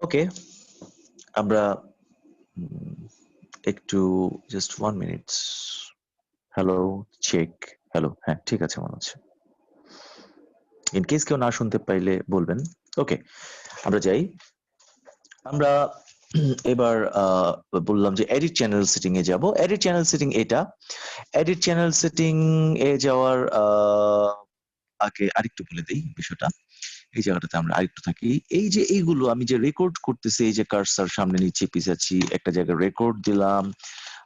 ওকে, আমরা একটু just 1 minute. Hello, check. Hello, হ্যাঁ ঠিক আছে মনে হচ্ছে। ইন কেস কেউ না শুনতে পাইলে বলবেন। ওকে, আমরা যাই। আমরা এবার বললাম যে এডিট চ্যানেল সেটিং এ যাব। এডিট চ্যানেল সেটিং এটা। এডিট চ্যানেল সেটিং এ যাওয়ার আগে আরেকটু বলে দেই বিষয়টা। এই জায়গাটাতে আমরা আরেকটু থাকি। এই যে এইগুলো আমি যে রেকর্ড করতেছি, এই যে কার্সার সামনে নিচে পিছাচ্ছি, একটা জায়গায় রেকর্ড দিলাম,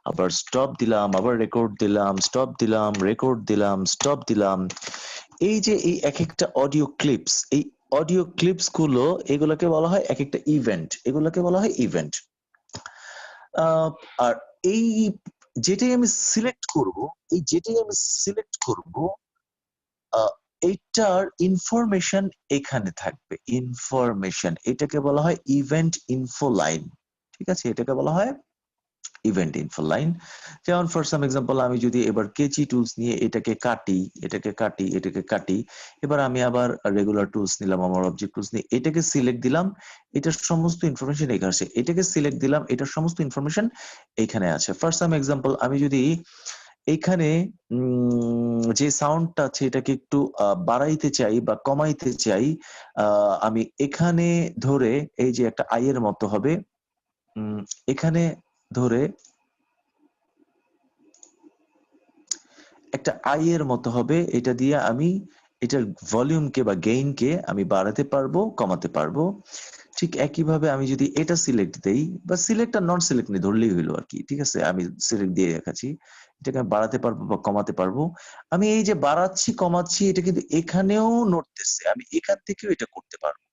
আবার স্টপ দিলাম, আবার রেকর্ড দিলাম, স্টপ দিলাম, রেকর্ড দিলাম, স্টপ দিলাম। এই যে এই এক একটা অডিও ক্লিপস, এই অডিও ক্লিপস গুলো এগুলোকে বলা হয় এক একটা ইভেন্ট, এগুলোকে বলা হয় ইভেন্ট। আর এই যেটাই আমি সিলেক্ট করব, এই যেটাই আমি সিলেক্ট করব, এইটার ইনফরমেশন এখানে থাকবে। ইনফরমেশন, এটাকে বলা হয় ইভেন্ট ইনফো লাইন। ঠিক আছে, এটাকে বলা হয় ইভেন্ট ইনফো লাইন। যেমন ফর সাম এক্সাম্পল, আমি যদি এবার কেচি টুলস নিয়ে এটাকে কাটি, এটাকে কাটি, এটাকে কাটি, এবার আমি আবার রেগুলার টুলস নিলাম, আমার অবজেক্ট টুলস নিয়ে এটাকে সিলেক্ট দিলাম, এটার সমস্ত ইনফরমেশন এখানে আছে। এটাকে সিলেক্ট দিলাম, এটার সমস্ত ইনফরমেশন এখানে আছে। ফর সাম এক্সাম্পল, আমি যদি এইখানে যে সাউন্ডটা আছে এটাকে একটু বাড়াইতে চাই বা কমাইতে চাই, আমি এখানে ধরে এই যে একটা আই এর মতো হবে, এখানে ধরে একটা আই এর মতো হবে, এটা দিয়ে আমি এটার ভলিউমকে বা গেইনকে আমি বাড়াতে পারবো, কমাতে পারবো। ঠিক একইভাবে আমি যদি এটা সিলেক্ট দেই, বা সিলেক্ট আর নন সিলেক্ট নিয়ে ধরলেই হইলো আর কি। ঠিক আছে, আমি সিলেক্ট দিয়ে দেখাচ্ছি, এটাকে আমি বাড়াতে পারবো বা কমাতে পারবো। আমি এই যে বাড়াচ্ছি কমাচ্ছি, এটা কিন্তু এখানেও নড়তেছে, আমি এখান থেকেও এটা করতে পারবো,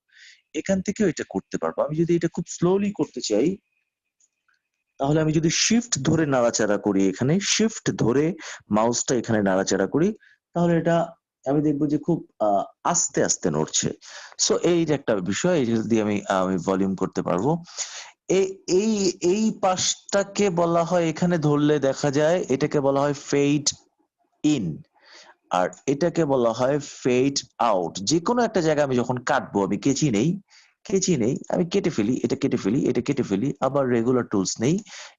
এখান থেকেও এটা করতে পারবো। আমি যদি এটা খুব স্লোলি করতে চাই, তাহলে আমি যদি শিফট ধরে নাড়াচাড়া করি, এখানে শিফট ধরে মাউসটা এখানে নাড়াচাড়া করি, তাহলে এটা আমি দেখবো যে খুব আস্তে আস্তে নড়ছে। সো এই যে একটা বিষয়, এই দিয়ে আমি আমি ভলিউম করতে পারবো। এই এই এই পাশটাকে বলা হয়, এখানে ধরলে দেখা যায় এটাকে বলা হয় ফেড ইন, আর এটাকে বলা হয় ফেড আউট। যে কোনো একটা জায়গায় আমি যখন কাটবো, আমি কেচি নেই, কেচি নেই, আমি কেটে ফেলি, এটা কেটে ফেলি, এটা কেটে ফেলি, আবার রেগুলার টুলস নেই।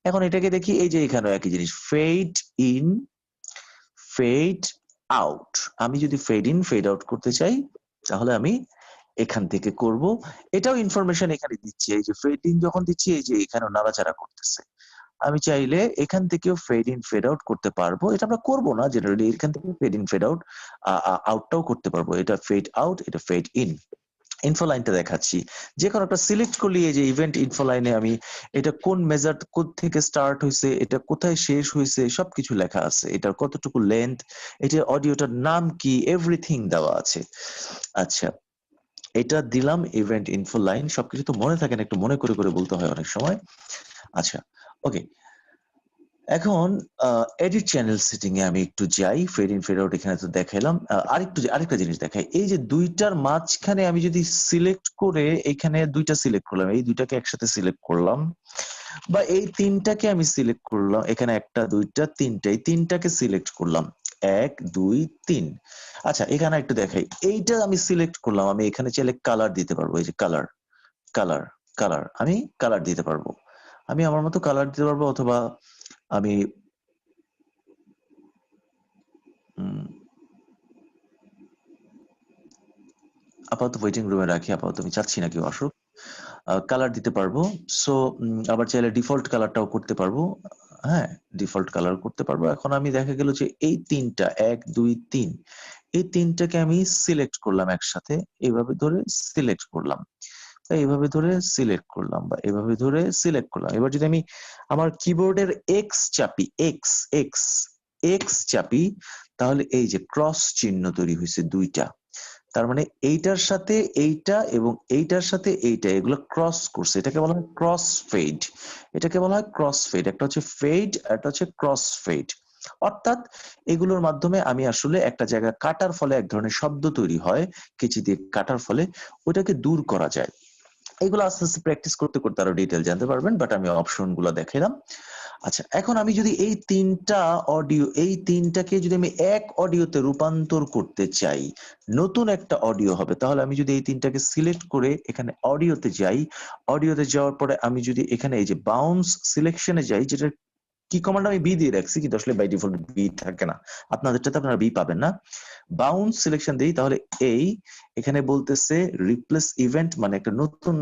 এখন এটাকে দেখি, এই যে এখানেও একই জিনিস, ফেড ইন, ফেড আউট। আমি যদি ফেড ইন ফেড আউট করতে চাই, তাহলে আমি এখান থেকে করব। এটাও ইনফরমেশন এখানে দিচ্ছি, এই যে ফেড ইন যখন দিচ্ছি, এই যে এখানেও নাড়াচাড়া করতেছে। আমি চাইলে এখান থেকেও ফেড ইন ফেড আউট করতে পারবো। এটা আমরা করবো না জেনারেলি, এখান থেকে ফেড ইন ফেড আউট আউটটাও করতে পারবো। এটা ফেড আউট, এটা ফেড ইন। ইনফো লাইনটা দেখাচ্ছি, যে কোনো একটা সিলেক্ট করলি, এই যে ইভেন্ট ইনফো লাইনে আমি এটা কোন মেজার থেকে স্টার্ট হয়েছে, এটা কোথায় শেষ হয়েছে, সবকিছু লেখা আছে, এটার কতটুকু লেন্থ, এটা অডিওটার নাম কি, এভরিথিং দেওয়া আছে। আচ্ছা, এটা দিলাম ইভেন্ট ইনফো লাইন। সবকিছু তো মনে থাকে না, একটু মনে করে করে বলতে হয় অনেক সময়। আচ্ছা, ওকে, এখন এডিট চ্যানেল সেটিং এ আমি একটু যাই। ফেড ইন ফেড আউট এখানে তো দেখাইলাম। আরেকটা জিনিস দেখাই, এই যে দুইটার মাঝখানে আমি যদি সিলেক্ট করে, এখানে দুইটা সিলেক্ট করলাম, এই দুইটাকে একসাথে সিলেক্ট করলাম, বা এই তিনটাকে আমি সিলেক্ট করলাম, এখানে একটা দুইটা তিনটা, এই তিনটাকে সিলেক্ট করলাম, 1 2 3। আচ্ছা, এখানে একটু দেখাই, এইটা আমি সিলেক্ট করলাম, আমি এখানে চাইলে কালার দিতে পারবো, এই যে কালার, কালার, কালার, আমি কালার দিতে পারবো, আমি আমার মতো কালার দিতে পারবো, অথবা আমি আপাতত ওয়েটিং রুমে রাখি, আপাতত আমি চাচ্ছি না কেউ আসুক। কালার দিতে পারবো। সো আবার চাইলে ডিফল্ট কালারটাও করতে পারবো। হ্যাঁ, ডিফল্ট কালার করতে পারবো। এখন আমি দেখা গেল যে এই তিনটা, 1 2 3, এই তিনটাকে আমি সিলেক্ট করলাম একসাথে, এইভাবে ধরে সিলেক্ট করলাম, এইভাবে ধরে সিলেক্ট করলাম, বা এভাবে ধরে সিলেক্ট করলাম। এবার যদি আমি আমার কিবোর্ডের এক্স চাপি, এক্স এক্স এক্স চাপি, তাহলে এই যে ক্রস চিহ্ন তৈরি হয়েছে দুইটা। তার মানে এইটার সাথে এইটা এবং এইটার সাথে এইটা, এগুলো ক্রস করছে, এটাকে বলা হয় ক্রস ফেড। এটাকে বলা হয় ক্রস ফেড। একটা হচ্ছে ফেড, একটা হচ্ছে ক্রস ফেড। অর্থাৎ এগুলোর মাধ্যমে আমি আসলে একটা জায়গা কাটার ফলে এক ধরনের শব্দ তৈরি হয়, কেচি দিয়ে কাটার ফলে, ওইটাকে দূর করা যায়। এগুলো আস্তে আস্তে প্র্যাকটিস করতে করতে আরো ডিটেল জানতে পারবেন, বাট আমি অপশন গুলো দেখালাম। আচ্ছা, এখন আমি যদি এই তিনটাকে যদি আমি এক অডিওতে রূপান্তর করতে চাই, নতুন একটা অডিও হবে, তাহলে আমি যদি এই তিনটাকে সিলেক্ট করে এখানে অডিওতে যাই, অডিওতে যাওয়ার পরে আমি যদি এখানে এই যে বাউন্স সিলেকশনে যাই, যেটা কি কমান্ড আমি বি দিয়ে রাখছি, কিন্তু আসলে বাই ডিফল্ট বি থাকে না, আপনাদেরটাতে আপনারা বি পাবেন না। বাউন্স সিলেকশন দেই, তাহলে এখানে বলতেছে রিপ্লেস ইভেন্ট, মানে একটা নতুন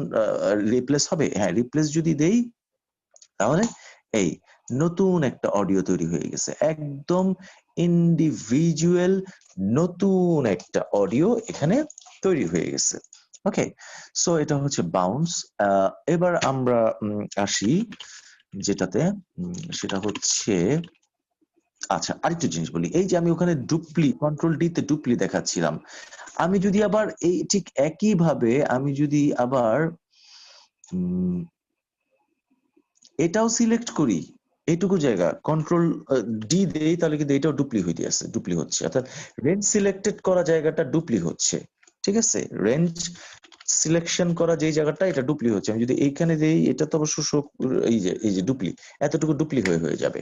রিপ্লেস হবে। হ্যাঁ, রিপ্লেস যদি দেই তাহলে এই নতুন একটা অডিও তৈরি হয়ে গেছে, একদম ইন্ডিভিজুয়াল নতুন একটা অডিও এখানে তৈরি হয়ে গেছে। ওকে, সো এটা হচ্ছে বাউন্স। এবার আমরা আসি যেটাতে, সেটা হচ্ছে, আচ্ছা আরেকটা জিনিস বলি, এই যে আমি ওখানে কন্ট্রোল ডি তে ডুপ্লি দেখাচ্ছিলাম, আমি যদি আবার এই ঠিক একই ভাবে আমি যদি আবার এটাও সিলেক্ট করি, এইটুকু জায়গা কন্ট্রোল ডি দেই, তাহলে কিন্তু এটাও ডুপ্লি হচ্ছে, অর্থাৎ রেঞ্জ সিলেক্টেড করা জায়গাটা ডুপ্লি হচ্ছে। ঠিক আছে, রেঞ্জ সিলেকশন করা যে জায়গাটা এটা ডুপ্লি হচ্ছে, আমি যদি এইখানে দেই, এটা তো অবশ্য এই যে ডুপ্লি, এতটুকু ডুপ্লি হয়ে যাবে।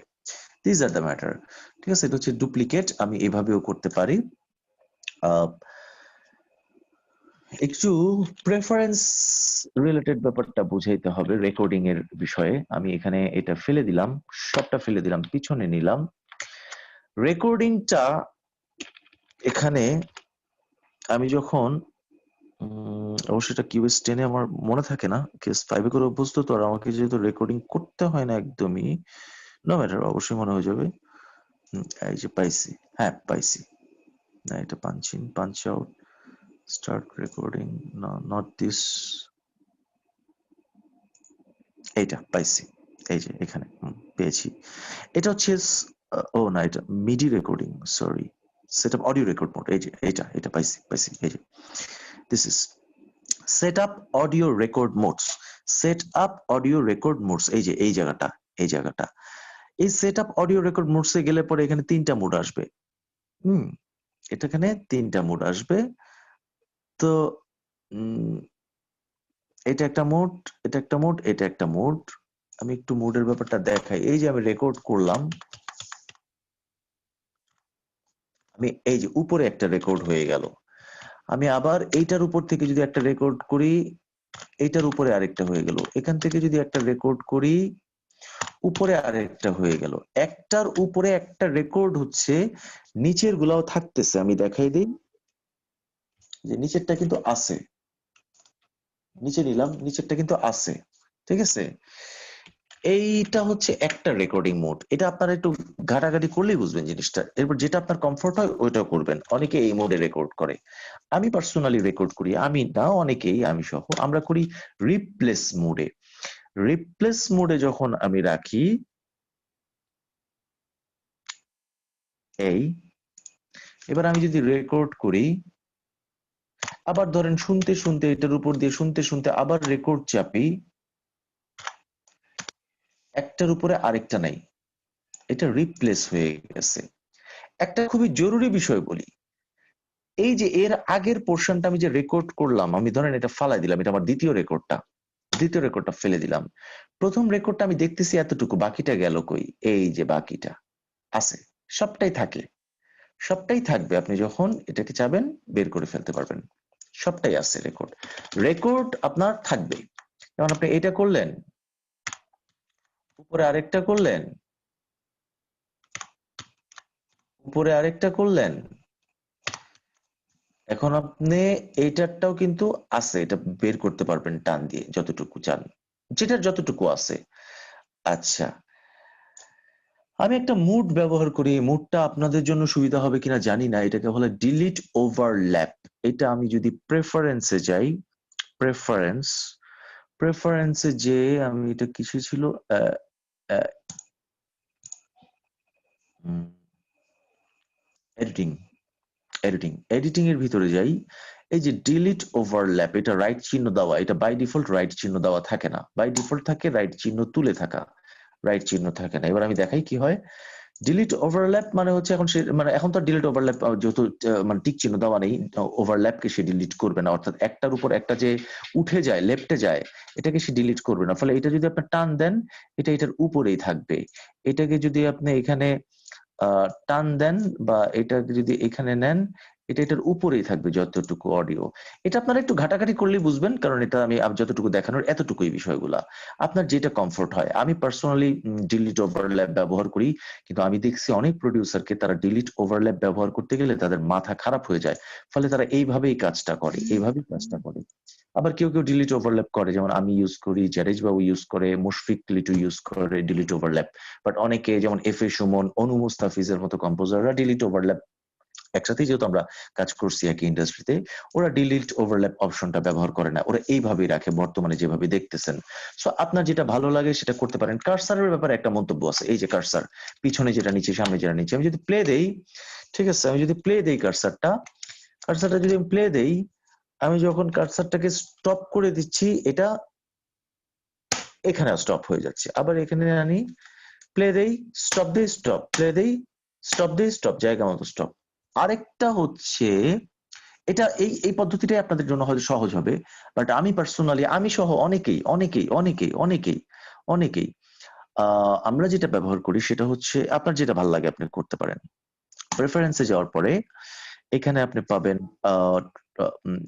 This are the matter. ঠিক আছে, এটা হচ্ছে ডুপ্লিকেট, আমি এভাবেও করতে পারি। একটু প্রেফারেন্স রিলেটেড ব্যাপারটা বুঝাইতে হবে রেকর্ডিং এর বিষয়ে। আমি এখানে এটা ফেলে দিলাম, সবটা ফেলে দিলাম, পিছনে নিলাম রেকর্ডিংটা। এখানে আমি যখন অবশ্যই এটা কিউএস 10 এ আমার মনে থাকে না, কিউএস 5 এ করে অভ্যস্ত, তো আর আমাকে যেহেতু রেকর্ডিং করতে হয় না একদমই, নো ম্যাটার, অবশ্যই মনে হয়ে যাবে। এই যে পাইছি, হ্যাঁ পাইছি, না এটা punch in punch out, start recording, না নট দিস, এইটা পাইছি, এই যে এখানে পেয়েছি। এটা হচ্ছে ও না, এটা MIDI recording, sorry, set up audio record mode, এই যে এটা পাইছি, এই যে this is set up audio record modes, set up audio record modes, এই যে এই জায়গাটা, এই সেট আপ অডিও রেকর্ড মোডসে গেলে পরে এখানে তিনটা মোড আসবে। এখানে তিনটা মোড আসবে। তো এটা একটা মোড, এটা একটা মোড, এটা একটা মোড। আমি একটু মোডের ব্যাপারটা দেখাই। এই যে আমি রেকর্ড করলাম, আমি এই যে উপরে একটা রেকর্ড হয়ে গেল, আমি আবার এইটার উপর থেকে যদি একটা রেকর্ড করি, এইটার উপরে আরেকটা হয়ে গেল, এখান থেকে যদি একটা রেকর্ড করি, উপরে আরেকটা হয়ে গেল, একটার উপরে একটা রেকর্ড হচ্ছে, নিচের গুলাও থাকতেছে। আমি দেখাই দিই যে নিচেরটা কিন্তু আছে, নিচে নিলাম, নিচেরটা কিন্তু আছে। ঠিক আছে, এইটা হচ্ছে একটা রেকর্ডিং মোড। এটা আপনারা একটু ঘাটাঘাটি করলেই বুঝবেন জিনিসটা। এরপর যেটা আপনার কমফোর্ট হয় ওইটাও করবেন। অনেকে এই মোডে রেকর্ড করে, আমি পার্সোনালি রেকর্ড করি, আমি না অনেকেই, আমি সহ আমরা করি রিপ্লেস মোডে। রিপ্লেস মোডে যখন আমি রাখি, এবার আমি যদি রেকর্ড করি, আবার ধরেন শুনতে শুনতে, এটার উপর দিয়ে শুনতে শুনতে আবার রেকর্ড চাপি, একটার উপরে আরেকটা নাই, এটা রিপ্লেস হয়ে গেছে। একটা খুবই জরুরি বিষয় বলি, এই যে এর আগের পোর্শনটা আমি যে রেকর্ড করলাম, আমি ধরেন এটা ফালাই দিলাম, এটা আমার দ্বিতীয় রেকর্ডটা ফেলে দিলাম। প্রথম রেকর্ডটা আমি দেখতেছি এতটুকু, বাকিটা গেল কই? এই যে বাকিটা আছে, সবটাই থাকবে, আপনি যখন এটাকে চাবেন বের করে ফেলতে পারবেন, সবটাই আছে, রেকর্ড আপনার থাকবে। যেমন আপনি এটা করলেন, উপরে আরেকটা করলেন, উপরে আরেকটা করলেন, এখন আপনি এইটারটাও কিন্তু আছে, এটা বের করতে পারবেন টান দিয়ে যতটুকু চান, যেটার যতটুকু আছে। আচ্ছা, আমি একটা মুড ব্যবহার করি, মুডটা আপনাদের জন্য সুবিধা হবে কিনা জানি না, এটাকে বলে ডিলিট ওভারল্যাপ। এটা আমি যদি প্রেফারেন্সে যাই, প্রেফারেন্সে যে আমি এটা কিসে ছিল, এডিটিং এর ভিতরে যাই, এই যে ডিলিট ওভারল্যাপ, এটা রাইট চিহ্ন দেওয়া, এটা বাই ডিফল্ট রাইট চিহ্ন দেওয়া থাকে না, বাই ডিফল্ট থাকে রাইট চিহ্ন তুলে থাকা, রাইট চিহ্ন থাকে না। এবার আমি দেখাই কি হয়, ডিলিট ওভারল্যাপ মানে হচ্ছে এখন সে মানে এখন তো ডিলিট ওভারল্যাপ যেহেতু মানে টিক চিহ্ন দেওয়া নেই, ওভারল্যাপকে সে ডিলিট করবে না, অর্থাৎ একটার উপর একটা যে উঠে যায় লেফটে যায় এটাকে সে ডিলিট করবে না। ফলে এটা যদি আপনি টান দেন এটা এটার উপরেই থাকবে। এটাকে যদি আপনি এখানে টান দেন বা এটা যদি এখানে নেন এটা এটার উপরেই থাকবে যতটুকু অডিও। এটা আপনারা একটু ঘাটাঘাটি করলেই বুঝবেন, কারণ এটা আমি যতটুকু দেখানোর এতটুকুই বিষয়গুলা। আপনার যেটা কমফোর্ট হয়। আমি পার্সোনালি ডিলিট ওভারল্যাপ ব্যবহার করি, কিন্তু আমি দেখছি অনেক প্রডিউসারকে তারা ডিলিট ওভারল্যাপ ব্যবহার করতে গেলে তাদের মাথা খারাপ হয়ে যায়। ফলে তারা এইভাবেই কাজটা করে। আবার কেউ ডিলিট ওভারল্যাপ করে, যেমন আমি ইউজ করি, জারেজ বাবু ইউজ করে, মুশফিক লিটু ইউজ করে ডিলিট ওভারল্যাপ। বাট অনেকে যেমন এফ এ সুমন, অনু মুস্তাফিজের মতো কম্পোজাররা ডিলিট ওভারল্যাপ, একসাথেই যেহেতু আমরা কাজ করছি একই ইন্ডাস্ট্রিতে, ওরা ডিলিট ওভারল্যাপ অপশনটা ব্যবহার করে না, ওরা এইভাবেই রাখে বর্তমানে যেভাবে দেখতেছেন। সো আপনার যেটা ভালো লাগে সেটা করতে পারেন। কার্সারের ব্যাপারে একটা মন্তব্য আছে, এই যে কার্সার, পিছনে যেটা নিচে সামনে যেটা নিচে, আমি যদি প্লে দেই, ঠিক আছে, আমি যদি প্লে দেই কার্সারটা যদি আমি প্লে দেই, আমি যখন কার্সারটাকে স্টপ করে দিচ্ছি এটা এখানে স্টপ হয়ে যাচ্ছে। আবার এখানে আনি, প্লে দেই, স্টপ দেই, স্টপ, প্লে দেই, স্টপ দেই, স্টপ, জায়গা মতো স্টপ। আরেকটা হচ্ছে এটা এই পদ্ধতিটাই আপনাদের জন্য হয়তো সহজ হবে, বাট আমি পার্সোনালি, আমি সহ অনেকেই আমরা যেটা ব্যবহার করি সেটা হচ্ছে, আপনার যেটা ভালো লাগে আপনি করতে পারেন। প্রেফারেন্সে যাওয়ার পরে এখানে আপনি পাবেন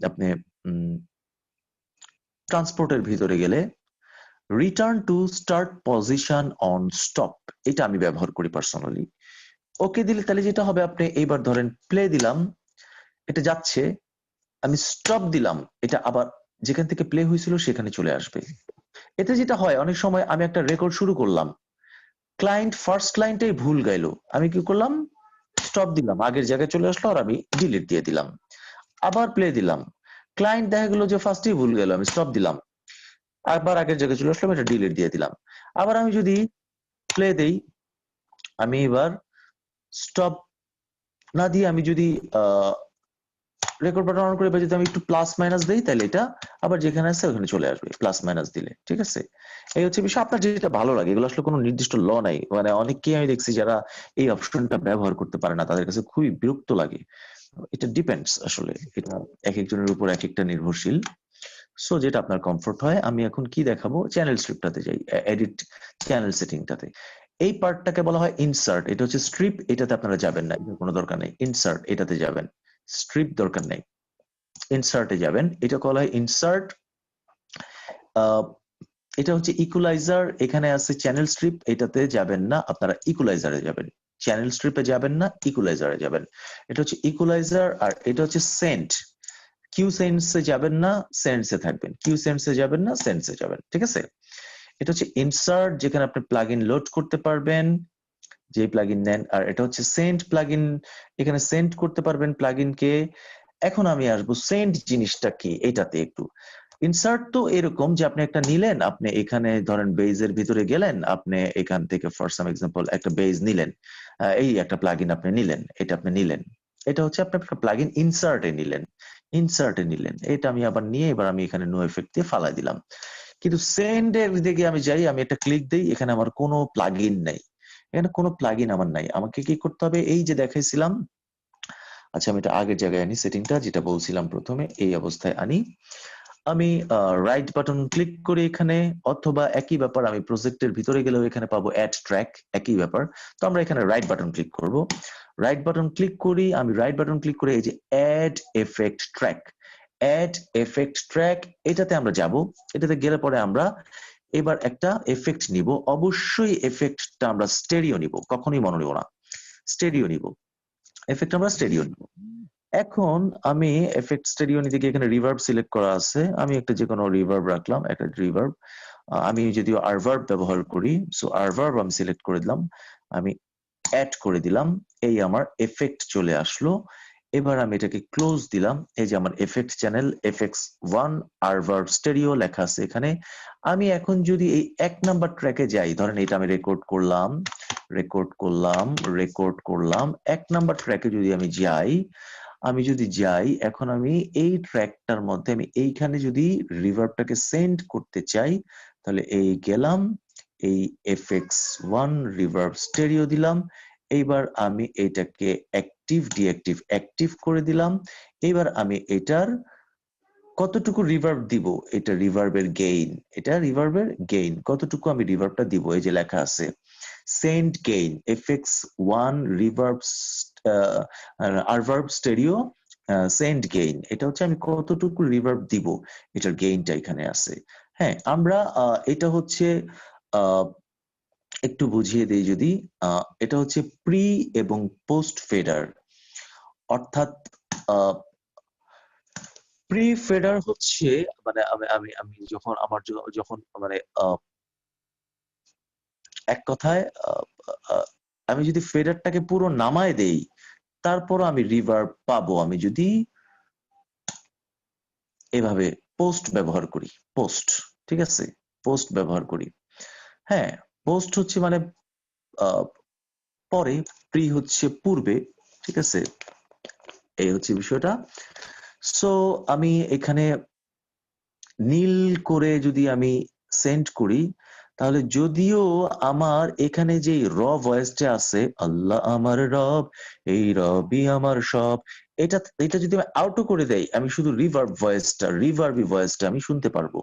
আপনি ট্রান্সপোর্টের ভিতরে গেলে return to start position on stop, এটা আমি ব্যবহার করি পার্সোনালি। ওকে দিলে তাহলে যেটা হবে, আপনি এইবার ধরেন প্লে দিলাম, এটা যাচ্ছে, আমি স্টপ দিলাম, এটা আবার যেখান থেকে প্লে হয়েছিল সেখানে চলে আসবে। এতে যেটা হয়, অনেক সময় আমি একটা রেকর্ড শুরু করলাম, ক্লায়েন্ট ফার্স্ট ক্লায়েন্টে ভুল গাইলো, আমি কি করলাম, স্টপ দিলাম, আগের জায়গায় চলে আসলো, আর আমি ডিলিট দিয়ে দিলাম। আবার প্লে দিলাম, ক্লায়েন্ট দেখা গেলো যে ফার্স্টেই ভুল গেল, আমি স্টপ দিলাম, আবার আগের জায়গায় চলে আসলাম, এটা ডিলিট দিয়ে দিলাম। আবার আমি যদি প্লে দেই, আমি এবার স্টপ না দিয়ে আমি যদি রেকর্ড বাটন অন করে যদি আমি একটু প্লাস মাইনাস দেই, তাহলে এটা আবার যেখানে আছে ওখানে চলে আসবে প্লাস মাইনাস দিলে, ঠিক আছে। এই হচ্ছে বিষয়, আপনার যেটা ভালো লাগে। এগুলো আসলে কোনো নির্দিষ্ট ল নাই, মানে অনেককেই আমি দেখছি যারা এই অপশনটা ব্যবহার করতে পারে না, তাদের কাছে খুবই বিরক্ত লাগে। এটা ডিপেন্ডস আসলে, এটা এক একজনের উপর এক একটা নির্ভরশীল। সো যেটা আপনার কমফোর্ট হয়। আমি এখন কি দেখাবো, চ্যানেল স্ট্রিপটাতে যাই, এডিট চ্যানেল সেটিংটাতে। এই পার্টটাকে বলা হয় ইনসার্ট, এটা হচ্ছে স্ট্রিপ, এটাতে আপনারা যাবেন না, এটার কোনো দরকার নেই। ইনসার্ট এটাতে যাবেন, স্ট্রিপ দরকার নেই, ইনসার্টে যাবেন, এটা বলা হয় ইনসার্ট। এটা হচ্ছে ইকুয়ালাইজার, এখানে আছে চ্যানেল স্ট্রিপ, এটাতে যাবেন না, আপনারা ইকুয়ালাইজারে যাবেন। চ্যানেল স্ট্রিপে যাবেন না, ইকুয়ালাইজারে যাবেন। এটা হচ্ছে ইকুয়ালাইজার, আর এটা হচ্ছে সেন্ট। কিউ সেন্সে যাবেন না, সেন্সে থাকবেন, কিউ সেন্সে যাবেন না, সেন্সে যাবেন, ঠিক আছে। এটা হচ্ছে ইনসার্ট, যেখানে আপনি প্লাগইন লোড করতে পারবেন, যে প্লাগইন নেন। আর এটা হচ্ছে সেন্ট প্লাগইন, এখানে সেন্ট করতে পারবেন প্লাগইনকে। এখন আমি আসবো সেন্ট জিনিসটা কি, এটাতে একটু। ইনসার্ট তো এরকম যে আপনি একটা নিলেন, আপনি এখানে ধরেন বেজের ভিতরে গেলেন, আপনি এখান থেকে ফর সাম এক্সাম্পল একটা বেজ নিলেন, এই একটা প্লাগইন আপনি নিলেন, এটা আপনি নিলেন, এটা হচ্ছে আপনার একটা প্লাগইন ইনসার্টে নিলেন, এটা আমি আবার নিয়ে এবার আমি এখানে নো এফেক্ট দিয়ে ফালাই দিলাম। কিন্তু সেন্ডের দিকে আমি যাই, আমি একটা ক্লিক দিই, এখানে আমার কোনো প্লাগইন নাই, এখানে কোনো প্লাগইন আমার নাই। আমাকে কি করতে হবে, এই যে দেখাইছিলাম, আচ্ছা আমি এটা আগের জায়গায় আনি, সেটিংটা যেটা বলছিলাম প্রথমে এই অবস্থায় আনি। আমি রাইট বাটন ক্লিক করি এখানে, অথবা একই ব্যাপার আমি প্রজেক্টের ভিতরে গেলেও এখানে পাবো অ্যাড ট্র্যাক, একই ব্যাপার। তো আমরা এখানে রাইট বাটন ক্লিক করব, রাইট বাটন ক্লিক করি, আমি রাইট বাটন ক্লিক করে এই যে অ্যাড এফেক্ট ট্র্যাক, এটাতে আমরা যাব। এটাতে গেলে পরে আমরা এবার একটা এফেক্ট নিব, অবশ্যই এফেক্টটা আমরা স্টেরিও নিব, কখনোই মনে নিব না, স্টেরিও নিব, এফেক্ট আমরা স্টেরিও নিব। এখন আমি এফেক্ট স্টেরিও নিতে গিয়ে এখানে রিভার্ব সিলেক্ট করা আছে, আমি একটা যে কোনো রিভার্ব রাখলাম, একটা রিভার্ব। আমি যদিও আরভার্ব ব্যবহার করি, সো আরভার্ব আমি সিলেক্ট করে দিলাম, আমি অ্যাড করে দিলাম, এই আমার এফেক্ট চলে আসলো। এবার আমি এটাকে ক্লোজ দিলাম, এই যে আমার এফেক্ট চ্যানেল FX1 আরভার্ব স্টেরিও লেখা আছে এখানে। আমি এখন যদি এই 1 নাম্বার ট্র্যাকে যাই, ধরেন এটা আমি রেকর্ড করলাম, 1 নাম্বার ট্র্যাকে যদি আমি যাই, এখন আমি এই ট্র্যাকটার মধ্যে আমি এইখানে যদি রিভার্বটাকে সেন্ড করতে চাই, তাহলে এই গেলাম, এই FX1 রিভার্ব স্টেরিও দিলাম, এইবার আমি এটাকে অ্যাক্টিভ ডিঅ্যাক্টিভ অ্যাক্টিভ করে দিলাম। এবার আমি এটার কতটুকু রিভার্ব দিব, এটা রিভার্বের গেইন, এটা রিভার্বের গেইন কতটুকু আমি রিভার্বটা দিব, এই যে লেখা আছে send gain FX 1 reverb RVerb stereo send gain, এটা হচ্ছে আমি কতটুকু রিভার্ব দিব, এটার গেইনটা এখানে আছে। হ্যাঁ, আমরা এটা হচ্ছে একটু বুঝিয়ে দেই যদি, এটা হচ্ছে প্রি এবং পোস্ট ফেডার। অর্থাৎ প্রি ফেডার হচ্ছে মানে আমি যখন আমার যখন মানে এক কথায় আমি যদি ফেডারটাকে পুরো নামায় দেই তারপর আমি রিভার্ব পাবো আমি যদি এভাবে পোস্ট ব্যবহার করি, পোস্ট, ঠিক আছে, পোস্ট ব্যবহার করি। হ্যাঁ, পোস্ট হচ্ছে মানে পরে, প্রি হচ্ছে পূর্বে, ঠিক আছে, এই হচ্ছে বিষয়টা। সো আমি এখানে নীল করে যদি আমি সেন্ড করি তাহলে যদিও আমার এখানে যে র ভয়েসটা আছে আল্লাহ আমার রব, এই রবই আমার সব, এটা এটা যদি আমি আউটো করে দেই আমি শুধু রিভার্বি ভয়েসটা আমি শুনতে পারবো।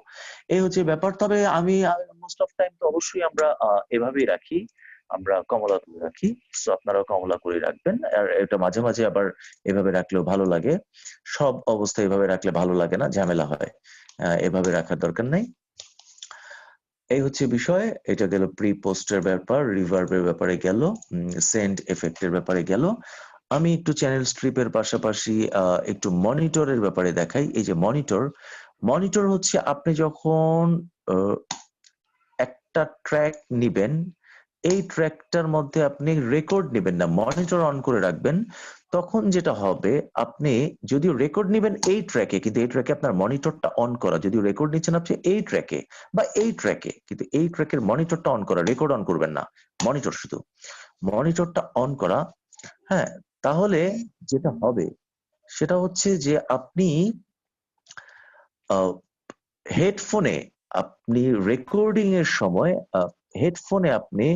এই হচ্ছে ব্যাপার। তবে আমি মোস্ট অফ টাইম তো অবশ্যই আমরা এভাবেই রাখি, আমরা কমলা করে রাখি। সো আপনারাও কমলা করে রাখবেন। আর এটা মাঝে মাঝে আবার এভাবে রাখলেও ভালো লাগে, সব অবস্থায় এভাবে রাখলে ভালো লাগে না, ঝামেলা হয়, এভাবে রাখার দরকার নাই। এই হচ্ছে বিষয়। এটা গেল প্রি পোস্টের ব্যাপার, রিভার্বের ব্যাপারে গেল, সেন্ড এফেক্টের ব্যাপারে গেল। আমি একটু চ্যানেল স্ট্রিপের পাশাপাশি একটু মনিটরের ব্যাপারে দেখাই। এই যে মনিটর, মনিটর হচ্ছে আপনি যখন একটা ট্র্যাক নিবেন, এই ট্র্যাকটার মধ্যে আপনি রেকর্ড নেবেন না, মনিটর অন করে রাখবেন। তখন যেটা হবে, আপনি যদিও রেকর্ড নেবেন এই ট্র্যাকে, কিন্তু এই ট্র্যাকে আপনার মনিটরটা অন করা, যদিও রেকর্ড নিচ্ছেন আপনি এই ট্র্যাকে বা এই ট্র্যাকে, কিন্তু এই ট্র্যাকের মনিটরটা অন করা, রেকর্ড অন করবেন না, মনিটর শুধু, মনিটরটা অন করা। হ্যাঁ, তাহলে যেটা হবে সেটা হচ্ছে যে আপনি হেডফোনে, আপনি রেকর্ডিং এর সময় হেডফোনে আপনি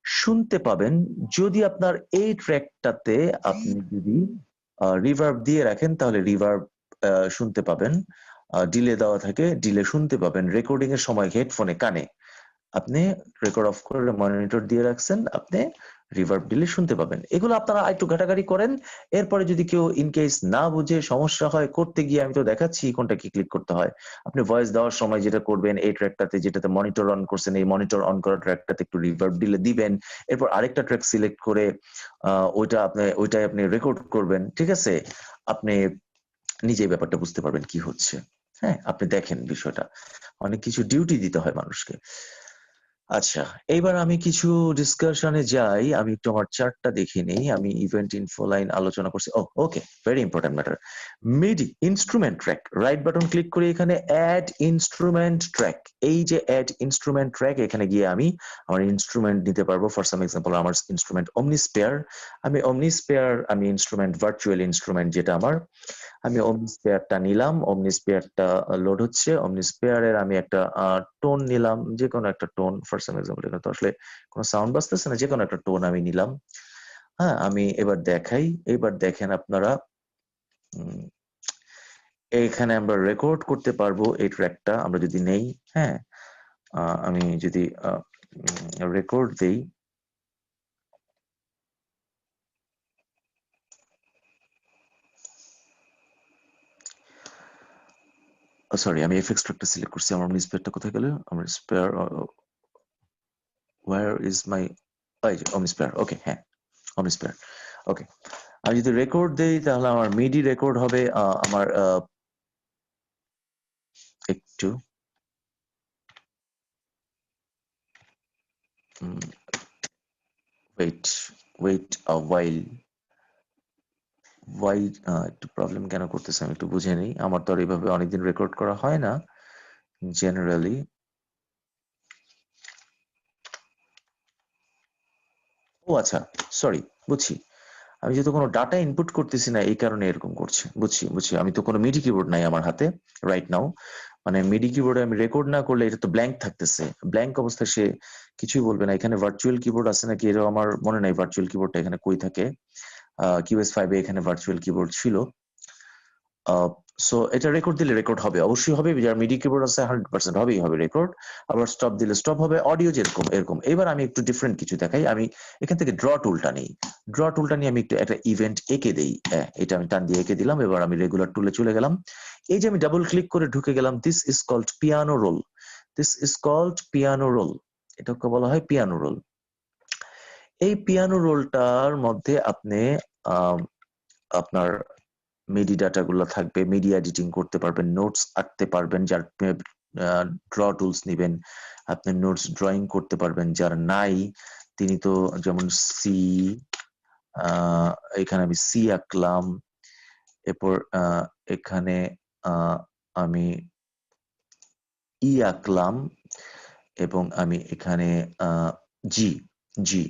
শুনতে পাবেন, যদি আপনার এই ট্র্যাকটাতে আপনি যদি রিভার্ব দিয়ে রাখেন তাহলে রিভার্ব শুনতে পাবেন, ডিলে দেওয়া থাকে ডিলে শুনতে পাবেন রেকর্ডিং এর সময় হেডফোনে কানে। আপনি রেকর্ড অফ করে মনিটর দিয়ে রাখছেন, আপনি রিভার্ব দিলে শুনতে পাবেন। এগুলো আপনারা একটু ঘাটাঘাটি করেন। এরপরে যদি কেউ ইন কেস না বুঝে সমস্যা হয়, করতে গিয়ে আমি তো দেখাচ্ছি কোনটা কি ক্লিক করতে হয়। আপনি ভয়েস দেওয়ার সময় যেটা করবেন, এই ট্র্যাকটাতে যেটাতে মনিটর অন করছেন, এই মনিটর অন করা ট্র্যাকটাতে একটু রিভার্ব দিলে দিবেন। এরপর আরেকটা ট্র্যাক সিলেক্ট করে ওইটাই আপনি রেকর্ড করবেন, ঠিক আছে। আপনি নিজেই ব্যাপারটা বুঝতে পারবেন কি হচ্ছে। হ্যাঁ, আপনি দেখেন বিষয়টা, অনেক কিছু ডিউটি দিতে হয় মানুষকে। আচ্ছা, এইবার আমি কিছু ডিসকাশনে যাই। আমি একটু আমার চার্টটা দেখে নেই। আমি ইভেন্ট ইনফো লাইন আলোচনা করছি। Okay, very important matter. MIDI instrument track, right button click করে এখানে অ্যাড ইনস্ট্রুমেন্ট ট্র্যাক, এই যে অ্যাড ইনস্ট্রুমেন্ট ট্র্যাক, এখানে গিয়ে আমি আমার ইনস্ট্রুমেন্ট নিতে পারবো। ফর সাম এক্সাম্পল আমার ইনস্ট্রুমেন্ট অমনিস্পেয়ার, আমি ইনস্ট্রুমেন্ট ভার্চুয়াল ইনস্ট্রুমেন্ট যেটা আমার, আমি অমনিস্পেয়ারটা নিলাম, অমনিস্পেয়ারটা লোড হচ্ছে। অমনিস্পেয়ারের আমি একটা টোন নিলাম, যে কোনো একটা টোন। ফর সাম এক্সাম্পল এখানে তো আসলে কোনো সাউন্ড বাজতেছে না, যে কোনো একটা টোন আমি নিলাম। হ্যাঁ, আমি এবার দেখাই। এবার দেখেন আপনারা, এখানে আমরা রেকর্ড করতে পারবো এই ট্র্যাকটা আমরা যদি নেই। হ্যাঁ, আমি যদি রেকর্ড দেই, সরি আমি এফএক্স ট্র্যাকটা সিলেক্ট করছি। আমার অমনিস্পেয়ারটা কোথায় গেল? আমার স্পেয়ার, where is my অমনিস্পেয়ার? ওকে, হ্যাঁ, অমনিস্পেয়ার। ওকে, আমি যদি রেকর্ড দেই তাহলে আমার মিডি রেকর্ড হবে আমার একটু ওয়েট ওয়েট ওয়াইল একটু প্রবলেম কেন করতেছে আমি একটু বুঝে নিই। আমার তো আর এইভাবে অনেকদিন রেকর্ড করা হয় না জেনারেলি। ও আচ্ছা, সরি, বুঝছি। আমি যেহেতু কোনো ডাটা ইনপুট করতেছি না এই কারণে এরকম করছে। বুঝছি। আমি তো কোনো মিডি কিবোর্ড নাই আমার হাতে রাইট নাও। মানে মিডি কিবোর্ডে আমি রেকর্ড না করলে এটা তো ব্ল্যাঙ্ক থাকতেছে, ব্ল্যাঙ্ক অবস্থায় সে কিছুই বলবে না। এখানে ভার্চুয়াল কিবোর্ড আছে নাকি এরও আমার মনে নাই, ভার্চুয়াল কিবোর্ডটা এখানে কই থাকে। QS5 এ এখানে ভার্চুয়াল কিবোর্ড ছিল। সো এটা রেকর্ড দিলে রেকর্ড হবে, অবশ্যই হবে। যার মিডি কিবোর্ড আছে 100% হবেই হবে রেকর্ড। আবার স্টপ দিলে স্টপ হবে। অডিও যেরকম এরকম। এবার আমি একটু ডিফারেন্ট কিছু দেখাই। আমি এখান থেকে ড্র টুলটা নিই। ড্র টুলটা নিয়ে আমি একটু একটা ইভেন্ট এঁকে দেই। হ্যাঁ, এটা আমি টান দিয়ে এঁকে দিলাম। এবার আমি রেগুলার টুলে চলে গেলাম। এই যে আমি ডাবল ক্লিক করে ঢুকে গেলাম, this is called piano roll. This is called piano roll. এটাকে বলা হয় পিয়ানো রোল। এই পিয়ানো রোলটার মধ্যে আপনি আপনার মিডি ডাটাগুলো থাকবে, মিডিয়া এডিটিং করতে পারবেন, নোটস আঁকতে পারবেন। যার ড্র টুলস নিবেন আপনি নোটস ড্রয়িং করতে পারবেন। যার নাই তিনি তো যেমন সি, এখানে আমি সি আঁকলাম, এরপর এখানে আমি ই আঁকলাম, এবং আমি এখানে জি জি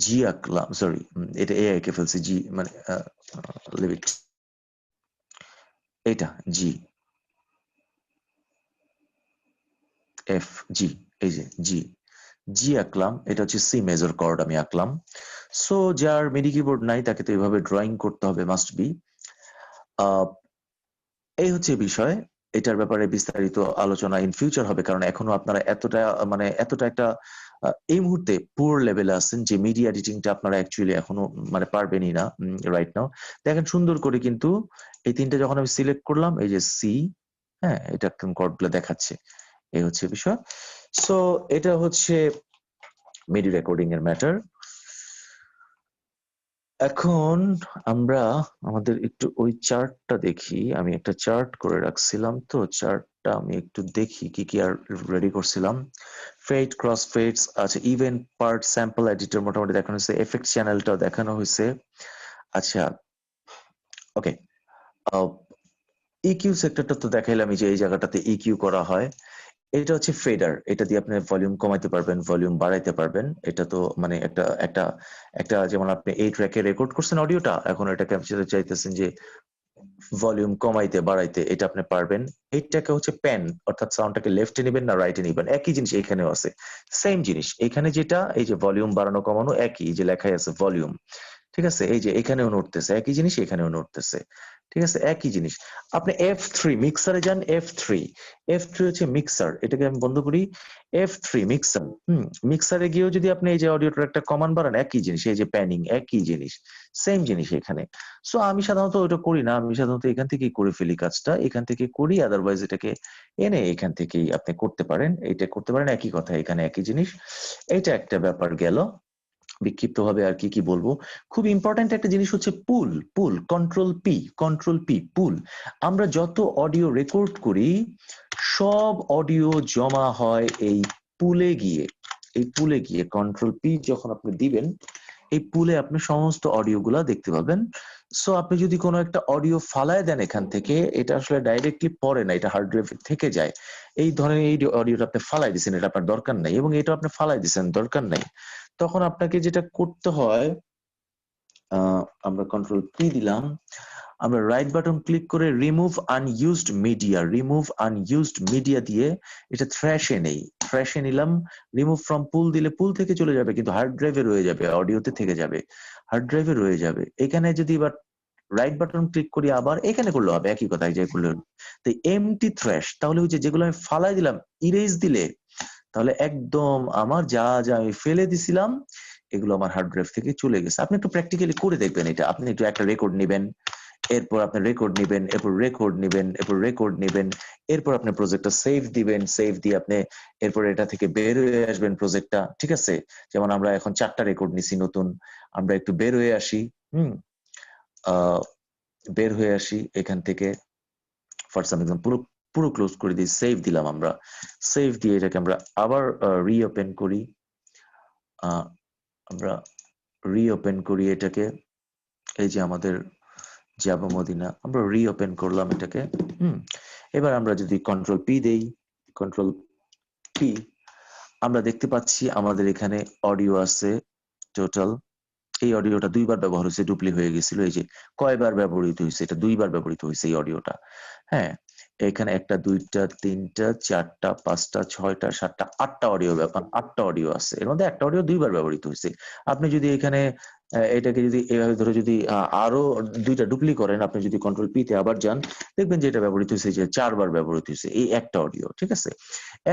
জি আঁকলাম, সরি এটা এ এঁকে ফেলছি, জি মানে লিভ ইট, এটা জি এফ জি, এই যে জি জি আঁকলাম। এটা হচ্ছে সি মেজর কর্ড আমি আঁকলাম। সো যার মিডি কিবোর্ড নাই তাকে তো এইভাবে ড্রয়িং করতে হবে, মাস্ট বি। এই হচ্ছে বিষয়। এটার ব্যাপারে বিস্তারিত আলোচনা ইন ফিউচার হবে, কারণ এখনো আপনারা এতটা একটা এই মুহূর্তে পুর লেভেলে আছেন যে মিডিয়া এডিটিংটা আপনারা অ্যাকচুয়ালি এখনো মানে পারবেনই না রাইট নাও। দেখেন সুন্দর করে কিন্তু এই তিনটা যখন আমি সিলেক্ট করলাম, এই যে সি, হ্যাঁ এটা একদম কর্ডগুলো দেখাচ্ছে। এই হচ্ছে বিষয়। সো এটা হচ্ছে মিডি রেকর্ডিং এর ম্যাটার। এখন আমরা আমাদের একটু ওই চার্টটা দেখি। আমি একটা চার্ট করে রাখছিলাম, তো চার্টটা আমি একটু দেখি কি কি আর রেডি করছিলাম। ফেড, ক্রস ফেডস আছে, ইভেন্ট পার্ট, স্যাম্পল এডিটর মোটামুটি দেখানো হয়েছে, এফেক্ট চ্যানেলটাও দেখানো হয়েছে। আচ্ছা ওকে, ইকিউ সেক্টরটা তো দেখাইলাম, যে এই জায়গাটাতে ইকিউ করা হয়। এটা হচ্ছে ফেডার, এটা দিয়ে আপনি ভলিউম কমাইতে পারবেন, ভলিউম বাড়াইতে পারবেন। এটা তো মানে একটা একটা একটা যেমন আপনি এই ট্র্যাকে রেকর্ড করছেন অডিওটা, এখন এটাকে আপনি চাইতেছেন যে ভলিউম কমাইতে বাড়াইতে, এটা আপনি পারবেন। এইটাকে হচ্ছে প্যান, অর্থাৎ সাউন্ডটাকে লেফটে নেবেন না রাইটে নেবেন, একই জিনিস এখানেও আছে, সেম জিনিস। এখানে যেটা এই যে ভলিউম বাড়ানো কমানো একই, যে লেখাই আছে ভলিউম, ঠিক আছে। এই যে এখানেও নড়তেছে, একই জিনিস এখানেও নড়তেছে, ঠিক আছে, একই জিনিস। আপনি F3 মিক্সারে যান, F3 হচ্ছে মিক্সার। এটাকে আমি বন্ধ করি, F3 মিক্সার। মিক্সারে গিয়েও যদি আপনি এই যে অডিও ট্র্যাকটা কমান বাড়ান, একই জিনিস। এই যে প্যানিং, একই জিনিস, সেম জিনিস এখানে। সো আমি সাধারণত ওটা করি না, আমি সাধারণত এখান থেকেই করে ফেলি কাজটা, এখান থেকে করি। আদারওয়াইজ এটাকে এনে এখান থেকেই আপনি করতে পারেন, এটা করতে পারেন, একই কথা এখানে একই জিনিস। এটা একটা ব্যাপার গেল। বিক্ষিপ্ত ভাবে আর কি কি বলবো, খুব ইম্পর্টেন্ট একটা জিনিস হচ্ছে পুল। কন্ট্রোল পি পুল। আমরা যত অডিও রেকর্ড করি সব অডিও জমা হয় এই পুলে গিয়ে। এই পুলে গিয়ে কন্ট্রোল পি যখন আপনি দিবেন, এই পুলে আপনি সমস্ত অডিও গুলা দেখতে পাবেন। সো আপনি যদি কোনো একটা অডিও ফালায় দেন এখান থেকে, এটা আসলে ডাইরেক্টলি পড়ে না, এটা হার্ড ড্রাইভে থেকে যায়। এই ধরনের এই অডিওটা আপনি ফালাই দিচ্ছেন, এটা আপনার দরকার নাই, এবং এটা আপনি ফালাই দিচ্ছেন, দরকার নাই। তখন আপনাকে যেটা করতে হয়, আমরা কন্ট্রোল পি দিলাম, আমরা রাইট বাটন ক্লিক করে রিমুভ আনইউজড মিডিয়া দিয়ে এটা থ্র্যাশে নেই। থ্র্যাশে নিলাম, রিমুভ ফ্রম পুল দিলে পুল থেকে চলে যাবে, কিন্তু হার্ড ড্রাইভে রয়ে যাবে, অডিওতে থেকে যাবে, হার্ড ড্রাইভে রয়ে যাবে। এখানে যদি এবার রাইট বাটন ক্লিক করি, আবার এখানে করলে হবে, একই কথা যে করলে। তো এমটি থ্র্যাশ, তাহলে হচ্ছে যেগুলো আমি ফালাই দিলাম, ইরেজ দিলে তাহলে একদম আমার যা যা আমি ফেলে দিছিলাম এগুলো আমার হার্ড ড্রাইভ থেকে চলে গেছে। আপনি একটু প্র্যাকটিক্যালি করে দেখবেন এটা। আপনি একটু একটা রেকর্ড নেবেন, এরপর আপনি রেকর্ড নেবেন, এরপর রেকর্ড নেবেন, এরপর রেকর্ড নেবেন, এরপর আপনি প্রজেক্টটা সেভ দিবেন, সেভ দিয়ে আপনি এরপর এটা থেকে বের হয়ে আসবেন প্রজেক্টটা, ঠিক আছে। যেমন আমরা এখন 4টা রেকর্ড নিছি নতুন, আমরা একটু বের হয়ে আসি। বের হয়ে আসি এখান থেকে, ফর সাম এক্সাম্পল পুরো পুরো ক্লোজ করে দিই, সেভ দিলাম। আমরা সেভ দিয়ে এটাকে আমরা আবার রিওপেন করি, আমরা রিওপেন করি এটাকে। এই যে আমাদের যাবো মদিনা, আমরা রিওপেন করলাম এটাকে। এবার আমরা যদি কন্ট্রোল পি দেই, কন্ট্রোল পি, আমরা দেখতে পাচ্ছি আমাদের এখানে অডিও আছে টোটাল। এই অডিওটা 2বার ব্যবহার হয়েছে, ডুপ্লি হয়ে গেছিল। এই যে কয়বার ব্যবহৃত হয়েছে, এটা 2বার ব্যবহৃত হয়েছে এই অডিওটা। হ্যাঁ, এখানে 1টা 2টা 3টা 4টা 5টা 6টা 7টা 8টা অডিও 8টা অডিও আছে, এর মধ্যে একটা অডিও 2বার ব্যবহৃত হয়েছে। আপনি যদি এখানে এটাকে যদি এভাবে ধরে যদি আরো 2টা ডুপ্লি করেন, আপনি যদি কন্ট্রোল পি তে আবার যান, দেখবেন যে এটা ব্যবহৃত হয়েছে যে 4বার ব্যবহৃত হয়েছে এই একটা অডিও, ঠিক আছে।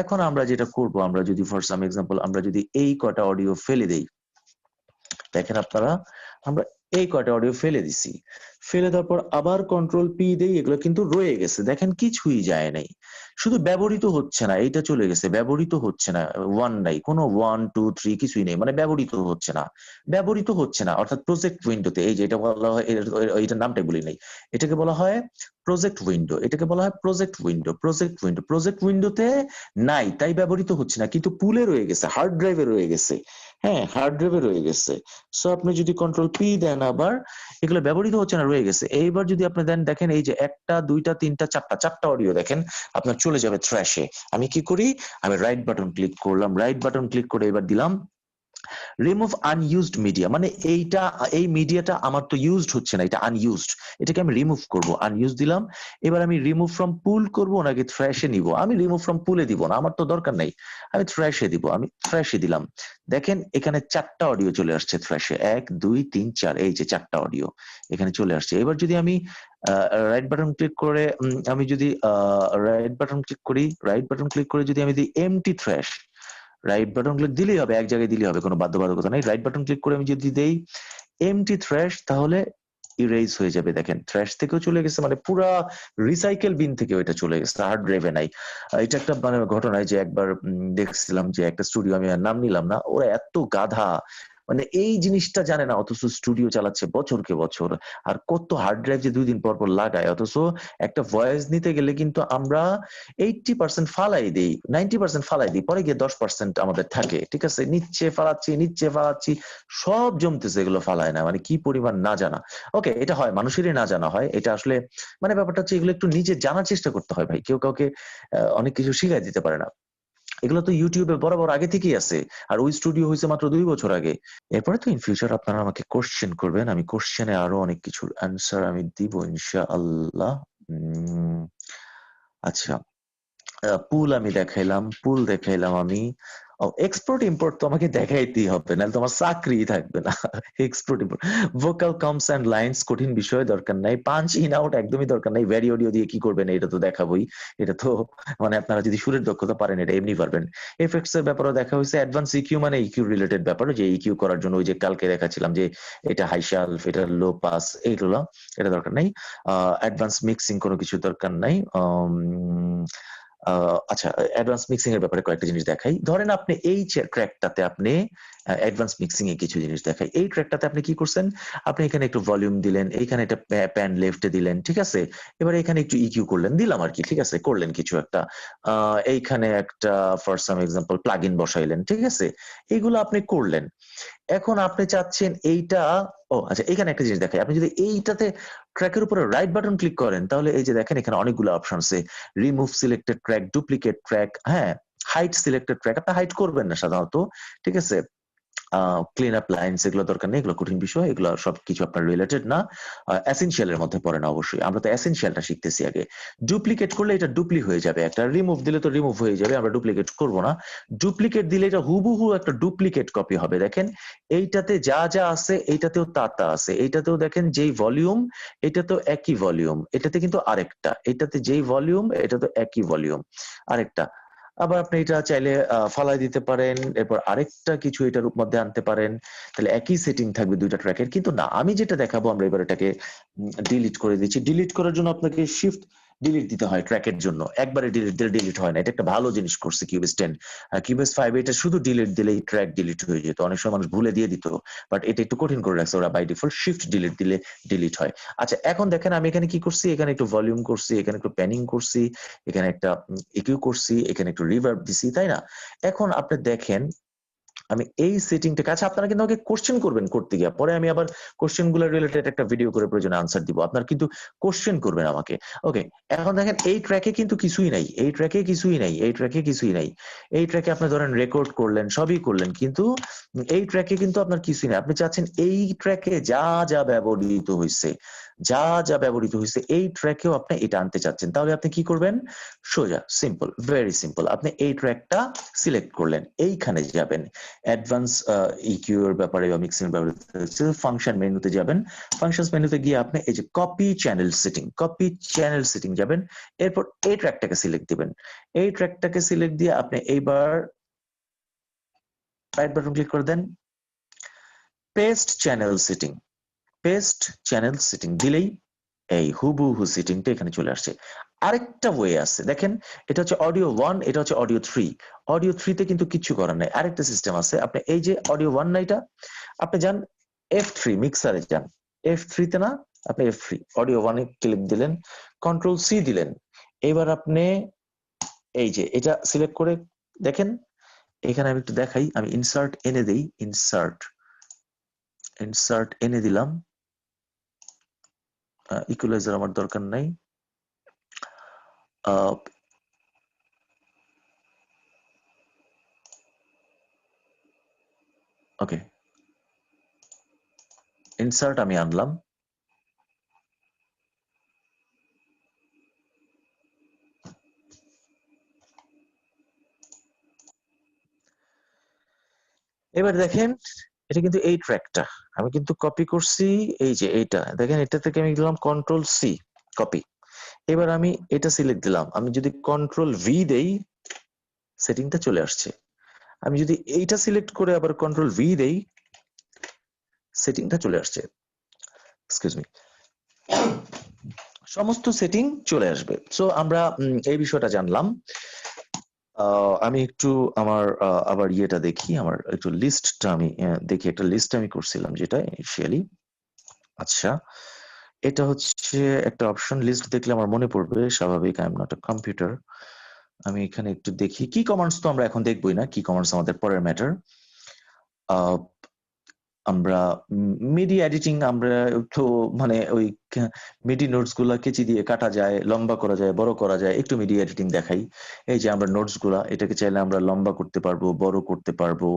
এখন আমরা যেটা করব, আমরা যদি ফর সাম এক্সাম্পল আমরা যদি এই কটা অডিও ফেলে দেই, দেখেন আপনারা আমরা এই কয়টা অডিও ফেলে দিছি, ফেলে দেওয়ার পর আবার কন্ট্রোল পি দেই, এগুলো কিন্তু রয়ে গেছে, দেখেন কিছুই যায় নাই, শুধু ব্যবহৃত হচ্ছে না, এইটা চলে গেছে, ব্যবহৃত হচ্ছে না, ওয়ান নাই, কোনো 1 2 3 কিছুই নেই, মানে ব্যবহৃত হচ্ছে না, ব্যবহৃত হচ্ছে না, অর্থাৎ প্রজেক্ট উইন্ডোতে, এই যে এটা বলা হয়, এইটার নামটাই বলি নাই, এটাকে বলা হয় প্রজেক্ট উইন্ডো, এটাকে বলা হয় project window, project window, project উইন্ডোতে নাই, তাই ব্যবহৃত হচ্ছে না, কিন্তু পুলে রয়ে গেছে, হার্ড ড্রাইভে রয়ে গেছে, হ্যাঁ হার্ড ড্রাইভে রয়ে গেছে। সো আপনি যদি কন্ট্রোল পি দেন আবার, এগুলো ব্যবহৃত হচ্ছে না, রয়ে গেছে। এইবার যদি আপনি দেন, দেখেন এই যে 1টা 2টা 3টা 4টা অডিও দেখেন আপনার চলে যাবে থ্র্যাশে। আমি কি করি, আমি রাইট বাটন ক্লিক করলাম, রাইট বাটন ক্লিক করে এবার দিলাম রিমুভ আনইউজড মিডিয়া, মানে এইটা এই মিডিয়াটা আমার তো ইউজড হচ্ছে না, এটা আনইউজড, এটাকে আমি রিমুভ করব, আনইউজ দিলাম। এবার আমি রিমুভ ফ্রম পুল করব নাকি থ্র্যাশে নিব, আমি রিমুভ ফ্রম পুলে দিব না, আমার তো দরকার নাই, আমি থ্র্যাশে দিব, আমি থ্র্যাশে দিলাম। দেখেন এখানে 4টা অডিও চলে আসছে থ্র্যাশে, 1 2 3 4, এই যে 4টা অডিও এখানে চলে আসছে। এবার যদি আমি রাইট বাটন ক্লিক করে আমি যদি রাইট বাটন ক্লিক করি, রাইট বাটন ক্লিক করে যদি আমি দিই empty trash, right button click দিলেই হবে, এক জায়গায় দিলেই হবে, কোনো বাধ্যবাধকতা নেই। রাইট বাটন ক্লিক করে আমি যদি দেই এমটি থ্র্যাশ, তাহলে ইরেজ হয়ে যাবে, দেখেন থ্র্যাশ থেকেও চলে গেছে, মানে পুরা রিসাইকেল বিন থেকেও এটা চলে গেছে, হার্ড ড্রাইভে নাই। এটা একটা মানে ঘটনা যে একবার দেখছিলাম যে একটা স্টুডিও, আমি আর নাম নিলাম না, ওরা এত গাধা, মানে এই জিনিসটা জানে না, অথচ স্টুডিও চালাচ্ছে বছরকে বছর, আর কত হার্ড ড্রাইভ যে 2 দিন পর পর লাগায়, অথচ একটা ভয়েস নিতে গেলে কিন্তু আমরা 80% ফালাই দিই, 90% ফালাই দিই, পরে গিয়ে 10% আমাদের থাকে, ঠিক আছে, নিচ্ছে ফালাচ্ছি, সব জমতেছে, এগুলো ফালায় না, মানে কি পরিমাণ না জানা। ওকে, এটা হয়, মানুষেরই না জানা হয়, এটা আসলে মানে ব্যাপারটা হচ্ছে এগুলো একটু নিজে জানার চেষ্টা করতে হয় ভাই, কেউ কাউকে অনেক কিছু শিখাই দিতে পারে না, এগুলো তো ইউটিউবে বরাবর আগে থেকেই আছে, আর ওই স্টুডিও হয়েছে মাত্র 2 বছর আগে। এরপরে তো ইন ফিউচার আপনারা আমাকে কোশ্চেন করবেন, আমি কোশ্চেনে আরো অনেক কিছুর অ্যান্সার আমি দিব ইনশাআল্লাহ। আচ্ছা, পুল আমি দেখাইলাম, পুল দেখাইলাম আমি, এক্সপোর্ট ইম্পোর্ট তো আমাকে দেখাইতেই হবে, নাহলে তোমার চাকরি থাকবে না। Export import, vocal comes and lines কঠিন বিষয় দরকার নাই, পাঞ্চ ইন আউট একদমই দরকার নাই, ভ্যারি অডিও দিয়ে কি করবেন এটা তো দেখাবোই, এটা তো মানে আপনারা যদি সুরের দক্ষতা পারেন এটা এমনি পারবেন। এফেক্টস এর ব্যাপারও দেখা হয়েছে, অ্যাডভান্স ইকিউ মানে ইকিউ রিলেটেড ব্যাপার, যে ইকিউ করার জন্য ওই যে কালকে দেখাচ্ছিলাম যে এটা হাই শালফ, এটা লো পাস, এইগুলো এটা দরকার নাই। অ্যাডভান্স মিক্সিং কোনো কিছু দরকার নাই। আচ্ছা, অ্যাডভান্স মিক্সিং এর ব্যাপারে কয়েকটা জিনিস দেখাই। ধরেন আপনি এই ট্র্যাকটাতে আপনি অ্যাডভান্স মিক্সিং এ কিছু জিনিস দেখাই। এই ট্র্যাকটাতে আপনি কি করছেন, আপনি এখানে একটু ভলিউম দিলেন, এইখানে একটা প্যান লেফটে দিলেন, ঠিক আছে, এবার এখানে একটু ইকিউ করলেন, দিলাম আর কি, ঠিক আছে, করলেন কিছু একটা, এইখানে একটা for some example plug in বসাইলেন, ঠিক আছে, এইগুলো আপনি করলেন। এখন আপনি চাচ্ছেন এইটা, ও আচ্ছা, এখানে একটা জিনিস দেখাই, আপনি যদি এইটাতে ট্র্যাকের উপরে রাইট বাটন ক্লিক করেন, তাহলে এই যে দেখেন এখানে অনেকগুলো অপশন আছে, remove selected track, duplicate track, হ্যাঁ, হাইড সিলেক্টেড ট্র্যাক, আপনি হাইড করবেন না সাধারণত, ঠিক আছে, ক্লিন আপ লাইন্স এগুলো দরকার নেই, এগুলো কঠিন বিষয়, এগুলো সবকিছু আপনার রিলেটেড না, এসেনশিয়ালের মধ্যে পড়ে না অবশ্যই, আমরা তো এসেনশিয়ালটা শিখতেছি আগে। ডুপ্লিকেট করলে এটা ডুপ্লি হয়ে যাবে, একটা রিমুভ দিলে তো রিমুভ হয়ে যাবে, আমরা ডুপ্লিকেট করব না। ডুপ্লিকেট দিলে এটা হুবহু একটা ডুপ্লিকেট কপি হবে, দেখেন এইটাতে যা যা আছে এইটাতেও তা তা আছে, এইটাতেও দেখেন যেই ভলিউম এটা তো একই ভলিউম, এটাতে কিন্তু আরেকটা, এটাতে যেই ভলিউম এটা তো একই ভলিউম আরেকটা। আবার আপনি এটা চাইলে ফালাই দিতে পারেন, এরপর আরেকটা কিছু এটার মধ্যে আনতে পারেন, তাহলে একই সেটিং থাকবে 2টা ট্র্যাকের। কিন্তু না, আমি যেটা দেখাবো, আমরা এবার এটাকে ডিলিট করে দিচ্ছি। ডিলিট করার জন্য আপনাকে শিফট ডিলিট দিতে হয় ট্র্যাকের জন্য, একবারে ডিলিট দিলে ডিলিট হয় না, এটা একটা ভালো জিনিস করছে কিউবেস 10। কিউবেস 5 এটা শুধু ডিলিট দিলেই ট্র্যাক ডিলিট হয়ে যেত, অনেক সময় মানুষ ভুলে দিয়ে দিত, বাট এটা একটু কঠিন করে রাখছে ওরা, বাই ডিফল্ট শিফট ডিলিট দিলে ডিলিট হয়। আচ্ছা, এখন দেখেন আমি এখানে কি করছি, এখানে একটু ভলিউম করছি, এখানে একটু প্যানিং করছি, এখানে একটা ইকিউ করছি, এখানে একটু রিভার্ব দিছি, তাই না? এখন আপনি দেখেন আমি এই সেটিংটাকে, আচ্ছা আপনারা কিন্তু আমাকে কোশ্চেন করবেন করতে গিয়ে, পরে আমি আবার কোশ্চেন গুলো রিলেটেড একটা ভিডিও করে প্রয়োজনে আনসার দিব, আপনারা কিন্তু কোশ্চেন করবেন আমাকে। ওকে, এখন দেখেন এই ট্র্যাকে কিন্তু কিছুই নাই, এই ট্র্যাকে কিছুই নাই, এই ট্র্যাকে কিছুই নাই। এই ট্র্যাকে আপনি ধরেন রেকর্ড করলেন, সবই করলেন, কিন্তু এই ট্র্যাকে কিন্তু আপনার কিছুই নাই। আপনি চাচ্ছেন এই ট্র্যাকে যা যা ব্যবহৃত হয়েছে, যা যা ব্যবহৃত হয়েছে এই ট্র্যাকেও আপনি এটা আনতে চাচ্ছেন, তাহলে আপনি কি করবেন? সোজা, সিম্পল, ভেরি সিম্পল, আপনি এই ট্র্যাকটা সিলেক্ট করলেন, এইখানে যাবেন অ্যাডভান্স ইকিউ এর ব্যাপারে বা মিক্সিং এর ব্যাপারে ফাংশন মেনুতে যাবেন, ফাংশনস মেনুতে গিয়ে আপনি এই যে কপি চ্যানেল সেটিং যাবেন, এরপর এই ট্র্যাকটাকে সিলেক্ট দিবেন, এই ট্র্যাকটাকে সিলেক্ট দিয়ে আপনি এইবার রাইট বাটন ক্লিক করে দেন, পেস্ট চ্যানেল সেটিং দিলেই এই হুবহু সেটিংটা এখানে চলে আসছে। আরেকটা ওয়ে আছে, দেখেন এটা হচ্ছে অডিও 1, এটা হচ্ছে অডিও 3। অডিও 3 তে কিন্তু কিছু করার নাই, আরেকটা সিস্টেম আছে। আপনি এই যে অডিও 1 না, এটা আপনি যান F3 মিক্সারে যান, F3 তে না, আপনি F3 অডিও 1 এ ক্লিক দিলেন, কন্ট্রোল সি দিলেন, এবার আপনি এই যে এটা সিলেক্ট করে দেখেন, এখানে আমি একটু দেখাই, আমি ইনসার্ট এনে দেই, ইনসার্ট এনে দিলাম, ইকুয়ালাইজার আমার দরকার নাই, ওকে, ইনসার্ট আমি আনলাম, এবার দেখেন এটা কিন্তু এই ট্র্যাকটা আমি কিন্তু কপি করছি, এই যে এইটা দেখেন, এটা থেকে আমি দিলাম কন্ট্রোল সি কপি, এবার আমি এটা সিলেক্ট দিলাম, আমি যদি কন্ট্রোল ভি দেই সেটিংটা চলে আসছে, আমি যদি এইটা সিলেক্ট করে আবার কন্ট্রোল ভি দেই সেটিংটা চলে আসছে, এক্সকিউজ মি, সমস্ত সেটিং চলে আসবে। সো আমরা এই বিষয়টা জানলাম। আমি একটু আমার আবার ইয়েটা দেখি, আমার একটু লিস্টটা আমি দেখি, একটা লিস্ট আমি করছিলাম যেটা ইনিশিয়ালি, আচ্ছা এটা হচ্ছে একটা অপশন, লিস্ট দেখলে আমার মনে পড়বে, স্বাভাবিক, I am not a computer. আমি এখানে একটু দেখি কি কমান্ডস, তো আমরা এখন দেখবই না, কি কমান্ডস আমাদের পরের ম্যাটার। আমরা মিডি এডিটিং, আমরা তো মানে ওই মিডি নোটস গুলা কেচি দিয়ে কাটা যায়, লম্বা করা যায়, বড় করা যায়, একটু মিডি এডিটিং দেখাই। এই যে আমরা নোটস গুলা, এটাকে চাইলে আমরা লম্বা করতে পারবো, বড় করতে পারবো।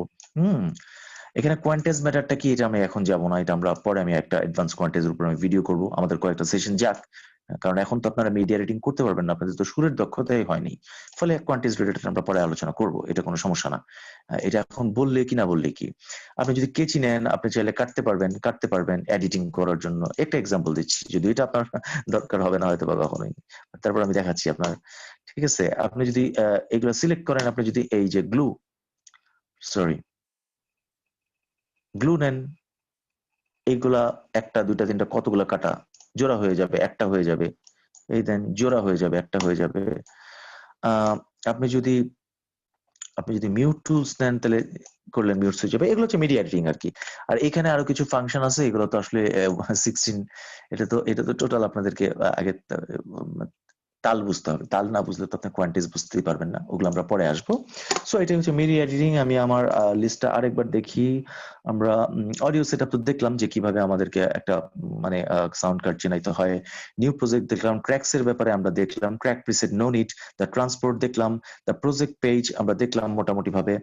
এখানে কোয়ান্টাইজ ম্যাটারটা কি, এটা আমি এখন যাব না, এটা আমরা পরে, আমি একটা অ্যাডভান্স কোয়ান্টাইজের উপর আমি ভিডিও করব, আমাদের কয়েকটা সেশন যাক, কারণ এখন তো আপনারা মিডিয়া এডিটিং করতে পারবেন না, আপনাদের তো সুরের দক্ষতাই হয়নি, ফলে কোয়ান্টাইজ রিলেটেড আমরা পরে আলোচনা করব, এটা কোনো সমস্যা না। এটা এখন বললে কি না বললে কি, আপনি যদি কেচি নেন আপনি চাইলে কাটতে পারবেন এডিটিং করার জন্য, একটা এক্সাম্পল দিচ্ছি, যদি এটা আপনার দরকার হবে না হয়তো বা কখনোই, তারপর আমি দেখাচ্ছি আপনার, ঠিক আছে? আপনি যদি এগুলো সিলেক্ট করেন, আপনি যদি এই যে গ্লু নেন, এইগুলা একটা দুইটা তিনটা কতগুলা কাটা, জোড়া হয়ে যাবে, একটা হয়ে যাবে, এই দেন জোড়া হয়ে যাবে, একটা হয়ে যাবে। আহ আপনি যদি মিউট টুলস নেন তাহলে করলে মিউট হয়ে যাবে, এগুলো হচ্ছে মিডিয়া এডিটিং আর কি। আর এখানে আরো কিছু ফাংশন আছে, এগুলো তো আসলে 16, এটা তো টোটাল আপনাদেরকে আগে তাল বুঝতে হবে, তাল না বুঝলে তো আপনি কোয়ান্টিজ বুঝতেই পারবেন না, ওগুলো আমরা পরে আসবো। সো এটা হচ্ছে মিডিয়া এডিটিং। আমি আমার লিস্টটা আরেকবার দেখি, আমরা অডিও সেটআপ তো দেখলাম যে কিভাবে আমাদেরকে একটা মানে সাউন্ড কার্ড চেনাইতে হয়, নিউ প্রজেক্ট দেখলাম, ক্র্যাকস এর ব্যাপারে আমরা দেখলাম, crack preset no need, the transport দেখলাম, দ্য প্রজেক্ট পেজ আমরা দেখলাম মোটামুটি ভাবে,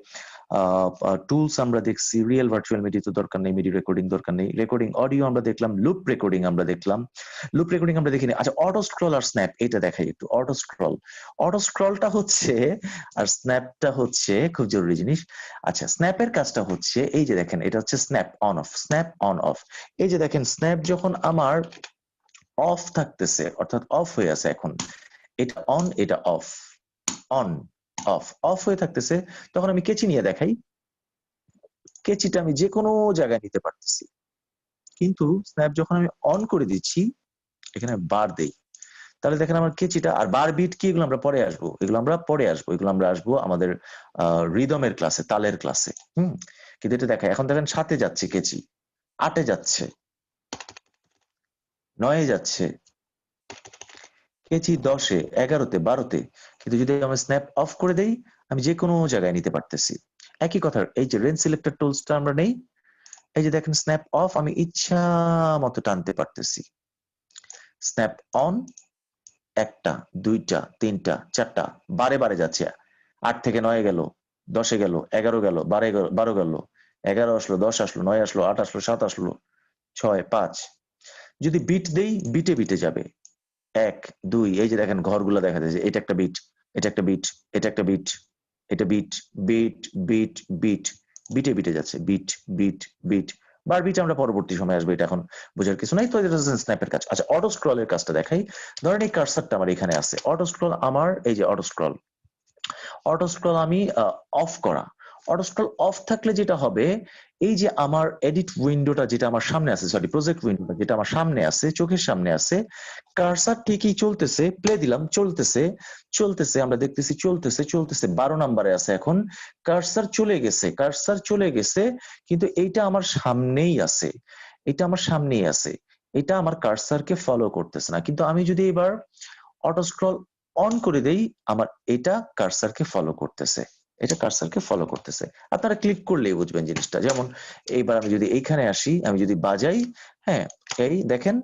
টুলস আমরা দেখছি, রিয়েল ভার্চুয়াল মিডি তো দরকার নেই, মিডি রেকর্ডিং দরকার নেই, রেকর্ডিং অডিও আমরা দেখলাম, লুপ রেকর্ডিং আমরা দেখলাম, লুপ রেকর্ডিং আমরা দেখিনি। আচ্ছা অটো স্ক্রল আর স্ন্যাপ এটা দেখাই একটু, অটো স্ক্রলটা হচ্ছে আর স্ন্যাপটা হচ্ছে খুব জরুরি জিনিস। আচ্ছা স্ন্যাপের কাজটা হচ্ছে এই যে দেখেন, এটা হচ্ছে স্ন্যাপ অন অফ, এই যে দেখেন স্ন্যাপ যখন আমার অফ থাকতেছে, অর্থাৎ অফ হয়ে আছে, এখন এটা অন, এটা অফ, অন অফ হয়ে থাকতেছে, তখন আমি কেচি নিয়ে দেখাই, কেচিটা আমি যে কোনো জায়গায় নিতে পারতেছি, কিন্তু স্ন্যাপ যখন আমি অন করে দিচ্ছি, এখানে বার দেই, তাহলে দেখেন আমার কেচিটা, আর বার বিট কি, এগুলো আমরা পরে আসবো, এগুলো আমরা আসবো আমাদের রিদমের ক্লাসে, তালের ক্লাসে। কিন্তু এটা দেখা, এখন দেখেন 7-এ যাচ্ছে কেচি, 8-এ যাচ্ছে, 9-এ যাচ্ছে কেচি, 10-এ, 11-তে, 12-তে, কিন্তু যদি আমি স্ন্যাপ অফ করে দেই আমি যে কোনো জায়গায় নিতে পারতেছি। একই কথা, এই যে রেঞ্জ সিলেক্টর টুলসটা আমরা নেই, এই যে দেখেন স্ন্যাপ অফ আমি ইচ্ছা মতো টানতে পারতেছি, স্ন্যাপ অন একটা, দুইটা, তিনটা, চারটা, বারে বারে যাচ্ছে, 8 থেকে 9 গেল, 10-এ গেল, 11 গেল, 12 গেল, 11 আসলো, 10 আসলো, 9 আসলো, 8 আসলো, 7 আসলো, 6, 5। যদি বিট দেই, বিটে বিটে যাবে, 1, 2, এই যে দেখেন ঘরগুলো দেখা যাচ্ছে, এটা একটা বিট, এটা একটা বিট, এটা একটা বিট, এটা বিট, বিট, বিট, বিট, বিটে বিটে যাচ্ছে, বিট, বিট, বিট। বার বিট আমরা পরবর্তী সময় আসবো, এটা এখন বোঝার কিছু নাই। তো এটা স্ন্যাপের কাজ। আচ্ছা, অটো স্ক্রলের কাজটা দেখাই। ধরেন এই কার্সারটা আমার এখানে আছে, অটো স্ক্রল আমার, এই যে অটো স্ক্রল, অটো স্ক্রল আমি অফ করা। অটো স্ক্রল অফ থাকলে যেটা হবে, এই যে আমার এডিট উইন্ডোটা যেটা আমার সামনে আছে, সরি প্রজেক্ট উইন্ডোটা যেটা আমার সামনে আছে, চোখের সামনে আছে, কার্সার ঠিকই চলতেছে, প্লে দিলাম, চলতেছে, চলতেছে, আমরা দেখতেছি চলতেছে, চলতেছে, 12 নম্বরে আছে এখন, কার্সার চলে গেছে, কার্সার চলে গেছে, কিন্তু এইটা আমার সামনেই আছে, এটা আমার সামনেই আছে, এটা আমার কার্সারকে ফলো করতেছে না। কিন্তু আমি যদি এবার অটো স্ক্রল অন করে দেই, আমার এটা কার্সারকে ফলো করতেছে, এটা কার্সারকে ফলো করতেছে। আপনারা ক্লিক করলেই বুঝবেন জিনিসটা। যেমন এইবার আমি যদি এইখানে আসি, আমি যদি বাজাই, হ্যাঁ, এই দেখেন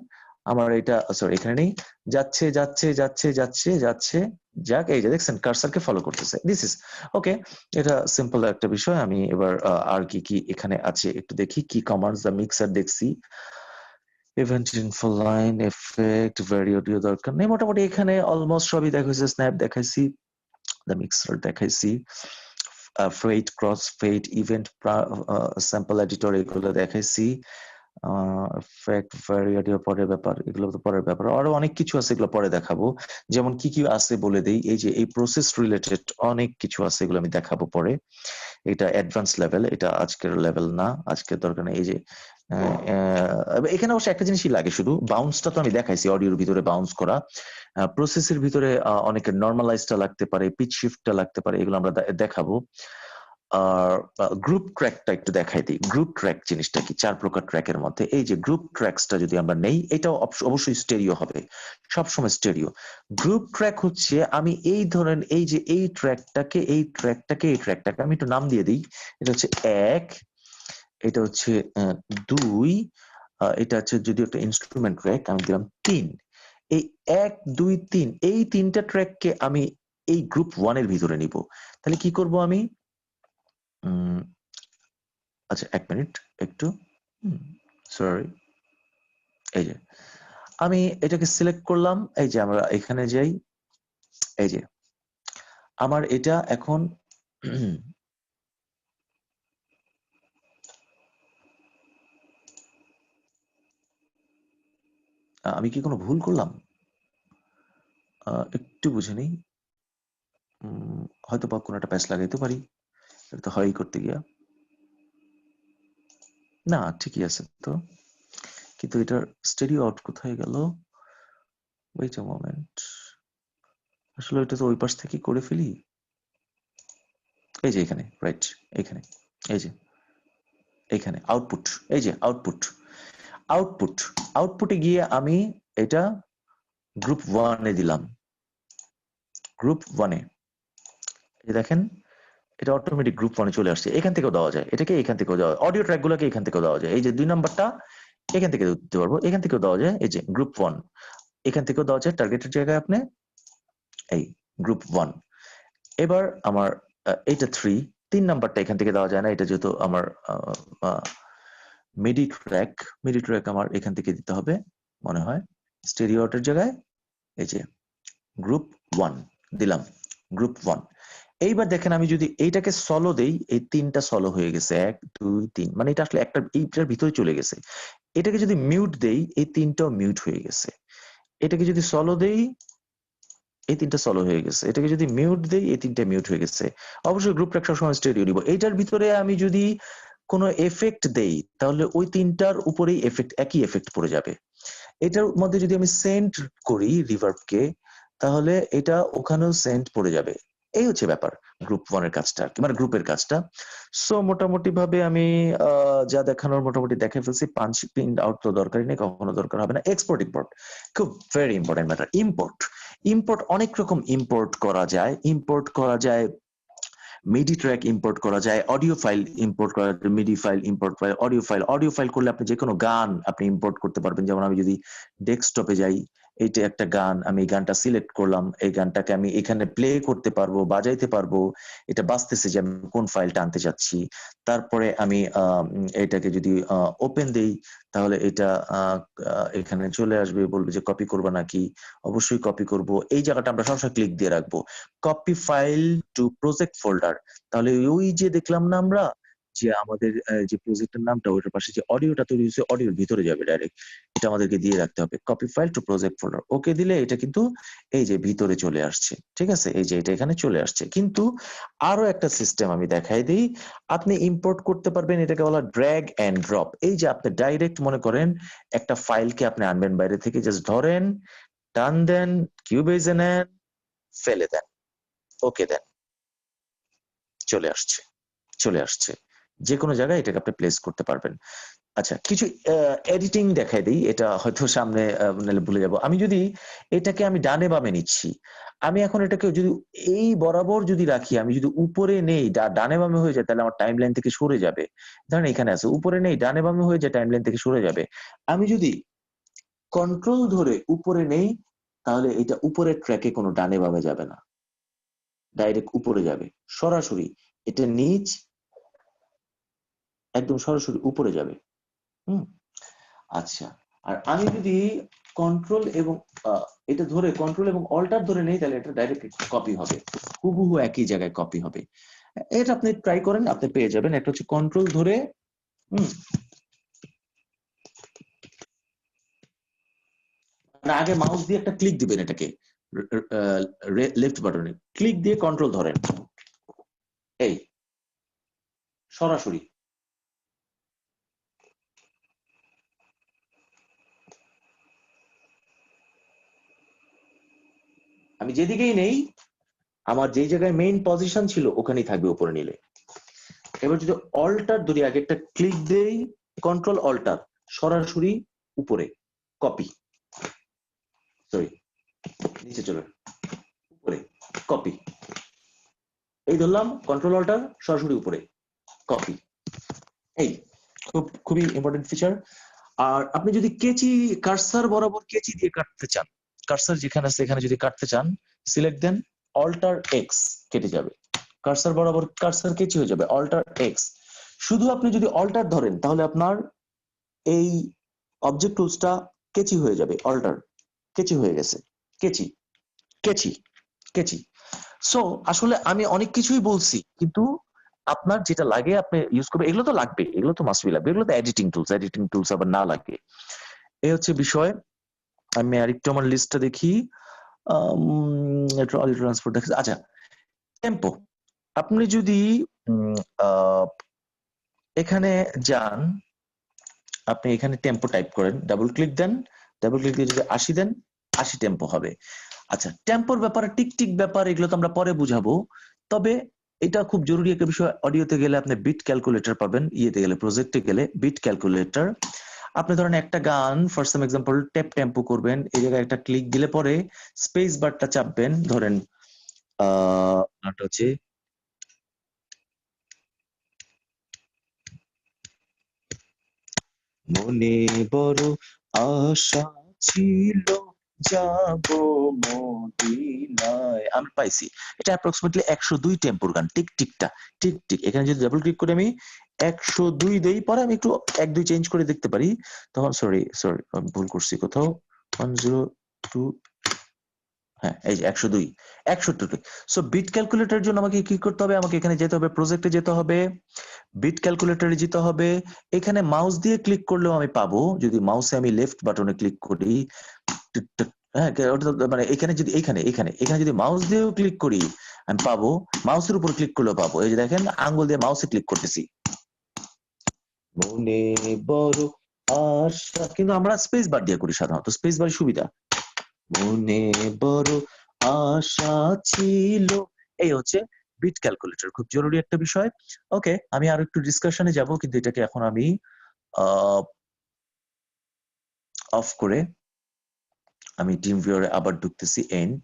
আমার এটা, সরি এখানে নেই, যাচ্ছে যাচ্ছে যাচ্ছে যাচ্ছে যাচ্ছে, যাক, এই যে দেখছেন কার্সারকে ফলো করতেছে। This is okay. এটা সিম্পল একটা বিষয়। আমি এবার আর কি কি এখানে আছে একটু দেখি। কি কমান্ডস, দা মিক্সার দেখছি, event info line, effect, VariAudio দরকার নেই। মোটামুটি এখানে অলমোস্ট সবই দেখাইছে। স্ন্যাপ দেখাইছি, দ্য মিক্সার দেখাইছি, fade, cross fade, event sample editor এগুলো দেখাইছি, এফেক্ট, ভ্যারি অডিও পরের ব্যাপার, এগুলো তো পরের ব্যাপার। আরো অনেক কিছু আছে, এগুলো পরে দেখাবো। যেমন কি কি আছে বলে দেই, এই যে এই প্রসেস রিলেটেড অনেক কিছু আছে, এগুলো আমি দেখাবো পরে। এটা অ্যাডভান্স লেভেল, এটা আজকের লেভেল না, আজকের দরকার নেই। এই যে এখানে অবশ্য একটা জিনিসই লাগে, শুধু বাউন্সটা তো আমি দেখাইছি, অডিওর ভিতরে বাউন্স করা, প্রসেসের ভিতরে অনেকের নর্মালাইজটা লাগতে পারে, পিচ শিফটটা লাগতে পারে, এগুলো আমরা দেখাবো। আর গ্রুপ ট্র্যাকটা একটু দেখাই দিই। গ্রুপ ট্র্যাক জিনিসটা কি, 4 প্রকার ট্র্যাকের মধ্যে এই যে গ্রুপ ট্র্যাকসটা যদি আমরা নেই, এটাও অবশ্যই স্টেরিও হবে, সবসময় স্টেরিও। গ্রুপ ট্র্যাক হচ্ছে, আমি এই ধরেন এই যে এই ট্র্যাকটাকে, এই ট্র্যাকটাকে, এই ট্র্যাকটাকে আমি একটু নাম দিয়ে দিই। এটা হচ্ছে 1, এটা হচ্ছে 2, এটা হচ্ছে যদি একটা ইনস্ট্রুমেন্ট ট্র্যাক, আমি দিলাম 3। এই 1, 2, 3 এই 3টা ট্র্যাককে আমি এই গ্রুপ 1 এর ভিতরে নিব। তাহলে কি করব আমি, আচ্ছা 1 মিনিট একটু, সরি, এই যে আমি এটাকে সিলেক্ট করলাম, এই যে আমরা এখানে যাই, এই যে আমার এটা এখন আমি কি কোনো ভুল করলাম, একটু বুঝে নিই, হয়তো বা কোনো একটা প্যাচ লাগাইতে পারি, এটা তো হয় করতে গিয়া, না ঠিকই আছে তো, কিন্তু এটার স্টেরিও আউট কোথায় গেল, ওয়েট আ মোমেন্ট, আসলে এটা তো ওই পাশ থেকে করে ফেলি, এই যে এখানে, রাইট, এখানে, এই যে এখানে আউটপুট, এই যে আউটপুট, আউটপুট, আউটপুটে গিয়ে আমি এটা গ্রুপ 1 এ দিলাম, গ্রুপ 1 এ, এই দেখেন এটা অটোমেটিক গ্রুপ 1 এ চলে আসছে। এখান থেকেও দেওয়া যায়, এটাকে এখান থেকেও দেওয়া, অডিও ট্র্যাক গুলোকে এখান থেকেও দেওয়া যায়। এই যে 2 নাম্বারটা এখান থেকে দিতে পারবো, এখান থেকেও দেওয়া যায়, এই যে গ্রুপ 1 এখান থেকেও দেওয়া যায়, টার্গেটের জায়গায় আপনি এই গ্রুপ 1। এবার আমার এইটা 3 নাম্বারটা এখান থেকে দেওয়া যায় না, এটা যেহেতু আমার মিডি ট্র্যাক, মিডি ট্র্যাক আমার এখান থেকে দিতে হবে মনে হয়, স্টেরিও আউটের জায়গায়, এই যে গ্রুপ 1 দিলাম, গ্রুপ 1। এইবার দেখেন আমি যদি এইটাকে সলো দেই, এই 3টা সলো হয়ে গেছে, 1, 2, 3, মানে এটা আসলে একটা এইটার ভিতরে চলে গেছে। এটাকে যদি মিউট দেই, এই 3টাও মিউট হয়ে গেছে। এটাকে যদি সলো দেই, এই 3টা সলো হয়ে গেছে। এটাকে যদি মিউট দেই, এই 3টা মিউট হয়ে গেছে। অবশ্যই গ্রুপ ট্র্যাক সবসময় স্টেরিও দিব। এইটার ভিতরে আমি যদি কোনো এফেক্ট দেই, তাহলে ওই 3টার উপরেই এফেক্ট, একই এফেক্ট পড়ে যাবে। এটার মধ্যে যদি আমি সেন্ড করি রিভার্বকে, তাহলে এটা ওখানেও সেন্ড পড়ে যাবে। এই হচ্ছে ব্যাপার গ্রুপ 1 এর কাজটা, মানে গ্রুপের কাজটা। সো মোটামুটি ভাবে আমি যা দেখানোর মোটামুটি দেখে ফেলছি। পাঞ্চ প্রিন্ট আউট তো দরকারই নেই, কখনো দরকার হবে না। এক্সপোর্ট ইম্পোর্ট খুব very important matter. Import, import অনেক রকম ইম্পোর্ট করা যায়। ইম্পোর্ট করা যায় মিডি ট্র্যাক ইম্পোর্ট করা যায়, অডিও ফাইল ইম্পোর্ট করা যায়, MIDI file import file, audio file করলে আপনি যে কোনো গান আপনি ইম্পোর্ট করতে পারবেন। যেমন আমি যদি ডেস্কটপে যাই, এইটা একটা গান, আমি এই গানটা সিলেক্ট করলাম, এই গানটাকে আমি এখানে প্লে করতে পারবো, বাজাইতে পারবো, এটা বাজতেছে যে আমি কোন ফাইলটা আনতে চাচ্ছি। তারপরে আমি এটাকে যদি ওপেন দেই, তাহলে এটা এখানে চলে আসবে, বলবে যে কপি করবা নাকি, অবশ্যই কপি করব। এই জায়গাটা আমরা সবসময় ক্লিক দিয়ে রাখবো, copy file to project folder. তাহলে ওই যে দেখলাম না আমরা যে আমাদের যে প্রজেক্টের নামটা, ওইটার পাশে যে অডিওটা তৈরি হয়েছে, অডিওর ভিতরে যাবে ডাইরেক্ট, এটা আমাদেরকে দিয়ে রাখতে হবে। Copy file to project folder, okay দিলে এটা কিন্তু এই যে ভিতরে চলে আসছে। ঠিক আছে, এই যে এটা এখানে চলে আসছে। কিন্তু আরো একটা সিস্টেম আমি দেখাই দিই, আপনি ইম্পোর্ট করতে পারবেন, এটাকে বলা ড্র্যাগ এন্ড ড্রপ। এই যে আপনি ডাইরেক্ট মনে করেন একটা ফাইলকে আপনি আনবেন বাইরে থেকে, জাস্ট ধরেন, টান দেন, কিউবেজে নেন, ফেলে দেন, ওকে দেন, চলে আসছে, চলে আসছে। যে কোনো জায়গায় এটাকে আপনি প্লেস করতে পারবেন। আচ্ছা, কিছু এডিটিং দেখাই দিই, এটা হয়তো সামনে নাহলে ভুলে যাব। আমি যদি এটাকে আমি ডানে বামে নিচ্ছি, আমি এখন এটাকে যদি এই বরাবর যদি রাখি, আমি যদি উপরে নেই, ডানে বামে হয়ে যায়, তাহলে আমার টাইমলাইন থেকে সরে যাবে। ধরেন এখানে আছে, উপরে নেই, ডানে বামে হয়ে যায়, টাইমলাইন থেকে সরে যাবে। আমি যদি কন্ট্রোল ধরে উপরে নেই, তাহলে এটা উপরের ট্র্যাকে কোনো ডানে বামে যাবে না, ডাইরেক্ট উপরে যাবে সরাসরি। এটা নিচ, একদম সরাসরি উপরে যাবে। হুম, আচ্ছা। আর আমি যদি কন্ট্রোল এবং এটা ধরে কন্ট্রোল এবং অল্টার ধরে নেই, তাহলে এটা ডাইরেক্ট কপি হবে, হুবহু একই জায়গায় কপি হবে। এটা আপনি ট্রাই করেন, আপনি পেয়ে যাবেন। একটা হচ্ছে কন্ট্রোল ধরে, আগে মাউস দিয়ে একটা ক্লিক দিবেন, এটাকে লেফট বাটনে ক্লিক দিয়ে কন্ট্রোল ধরেন, এই সরাসরি। আমি যেদিকেই নেই, আমার যেই জায়গায় মেইন পজিশন ছিল ওখানেই থাকবে উপরে নিলে। এবার যদি অল্টার ধরি, আগে একটা ক্লিক দেই, কন্ট্রোল অল্টার, সরাসরি উপরে কপি, সরি নিচে চলে, উপরে কপি, এই ধরলাম, কন্ট্রোল অল্টার, সরাসরি উপরে কপি। এই খুবই ইম্পর্টেন্ট ফিচার। আর আপনি যদি কেচি, কার্সার বরাবর কেচি দিয়ে কাটতে চান, কার্সার যেখানে আছে এখানে যদি কাটতে চান, সিলেক্ট দেন, অল্টার এক্স, কেটে যাবে। কার্সার বরাবর কার্সার কেচি হয়ে যাবে, অল্টার এক্স। শুধু আপনি যদি অল্টার ধরেন, তাহলে আপনার এই অবজেক্ট টুলসটা কেচি হয়ে যাবে, অল্টার কেচি হয়ে গেছে, কেচি কেচি কেচি। সো আসলে আমি অনেক কিছুই বলছি, কিন্তু আপনার যেটা লাগে আপনি ইউজ করবেন। এগুলো তো লাগবে, এগুলো তো মাস্ট বি লাগবে, এগুলো তো এডিটিং টুলস আবার না লাগে, এই হচ্ছে বিষয়। আমি আরেকটু আমার লিস্টটা দেখি, ট্রলি ট্রান্সপোর্ট দেখছি। আচ্ছা, টেম্পো, আপনি যদি এখানে যান, আপনি এখানে টেম্পো টাইপ করেন, ডাবল ক্লিক দেন, ডাবল ক্লিক দিয়ে যদি 80 দেন, 80 টেম্পো হবে। আচ্ছা, টেম্পোর ব্যাপারে, টিক ব্যাপার, এগুলো তো আমরা পরে বুঝাবো। তবে এটা খুব জরুরি একটা বিষয়, অডিওতে গেলে আপনি বিট ক্যালকুলেটর পাবেন, ইয়েতে গেলে প্রজেক্টে গেলে বিট ক্যালকুলেটর। আপনি ধরেন একটা গান ফর সাম এক্সাম্পল টেম্পো করবেন, এই জায়গায় একটা ক্লিক দিলে পরে স্পেস বারটা চাপবেন, ধরেন গানটা হচ্ছে মনে বড় আশা ছিল যাব মদিনায়, আমি পাইছি। এটা অ্যাপ্রক্সিমেটলি 102 টেম্পোর গান, টিকটা টিক। এখানে যদি ডাবল ক্লিক করে আমি 102 দেই, পরে আমি একটু 1-2 চেঞ্জ করে দেখতে পারি, তখন সরি আমি ভুল করছি কোথাও, 102, হ্যাঁ এই যে 102, 102। সো বিট ক্যালকুলেটরের জন্য আমাকে কি করতে হবে, আমাকে এখানে যেতে হবে, প্রজেক্টে যেতে হবে, বিট ক্যালকুলেটরে যেতে হবে। এখানে মাউস দিয়ে ক্লিক করলেও আমি পাবো, যদি মাউসে আমি লেফট বাটনে ক্লিক করি, হ্যাঁ ওটা মানে এখানে যদি এখানে যদি মাউস দিয়েও ক্লিক করি আমি পাবো, মাউসের উপর ক্লিক করলেও পাবো। এই যে দেখেন, আঙ্গুল দিয়ে মাউসে ক্লিক করতেছি, মনে বড় আশা, কিন্তু আমরা স্পেস বার দিয়ে করি সাধারণত, স্পেস বার সুবিধা। মনে বড় আশা ছিল, এই হচ্ছে বিট ক্যালকুলেটর, খুব জরুরি একটা বিষয়। ওকে, আমি আরো একটু ডিসকাশনে যাব, কিন্তু এটাকে এখন আমি অফ করে আমি টিম ভিউয়ারে আবার ঢুকতেছি, এন্ড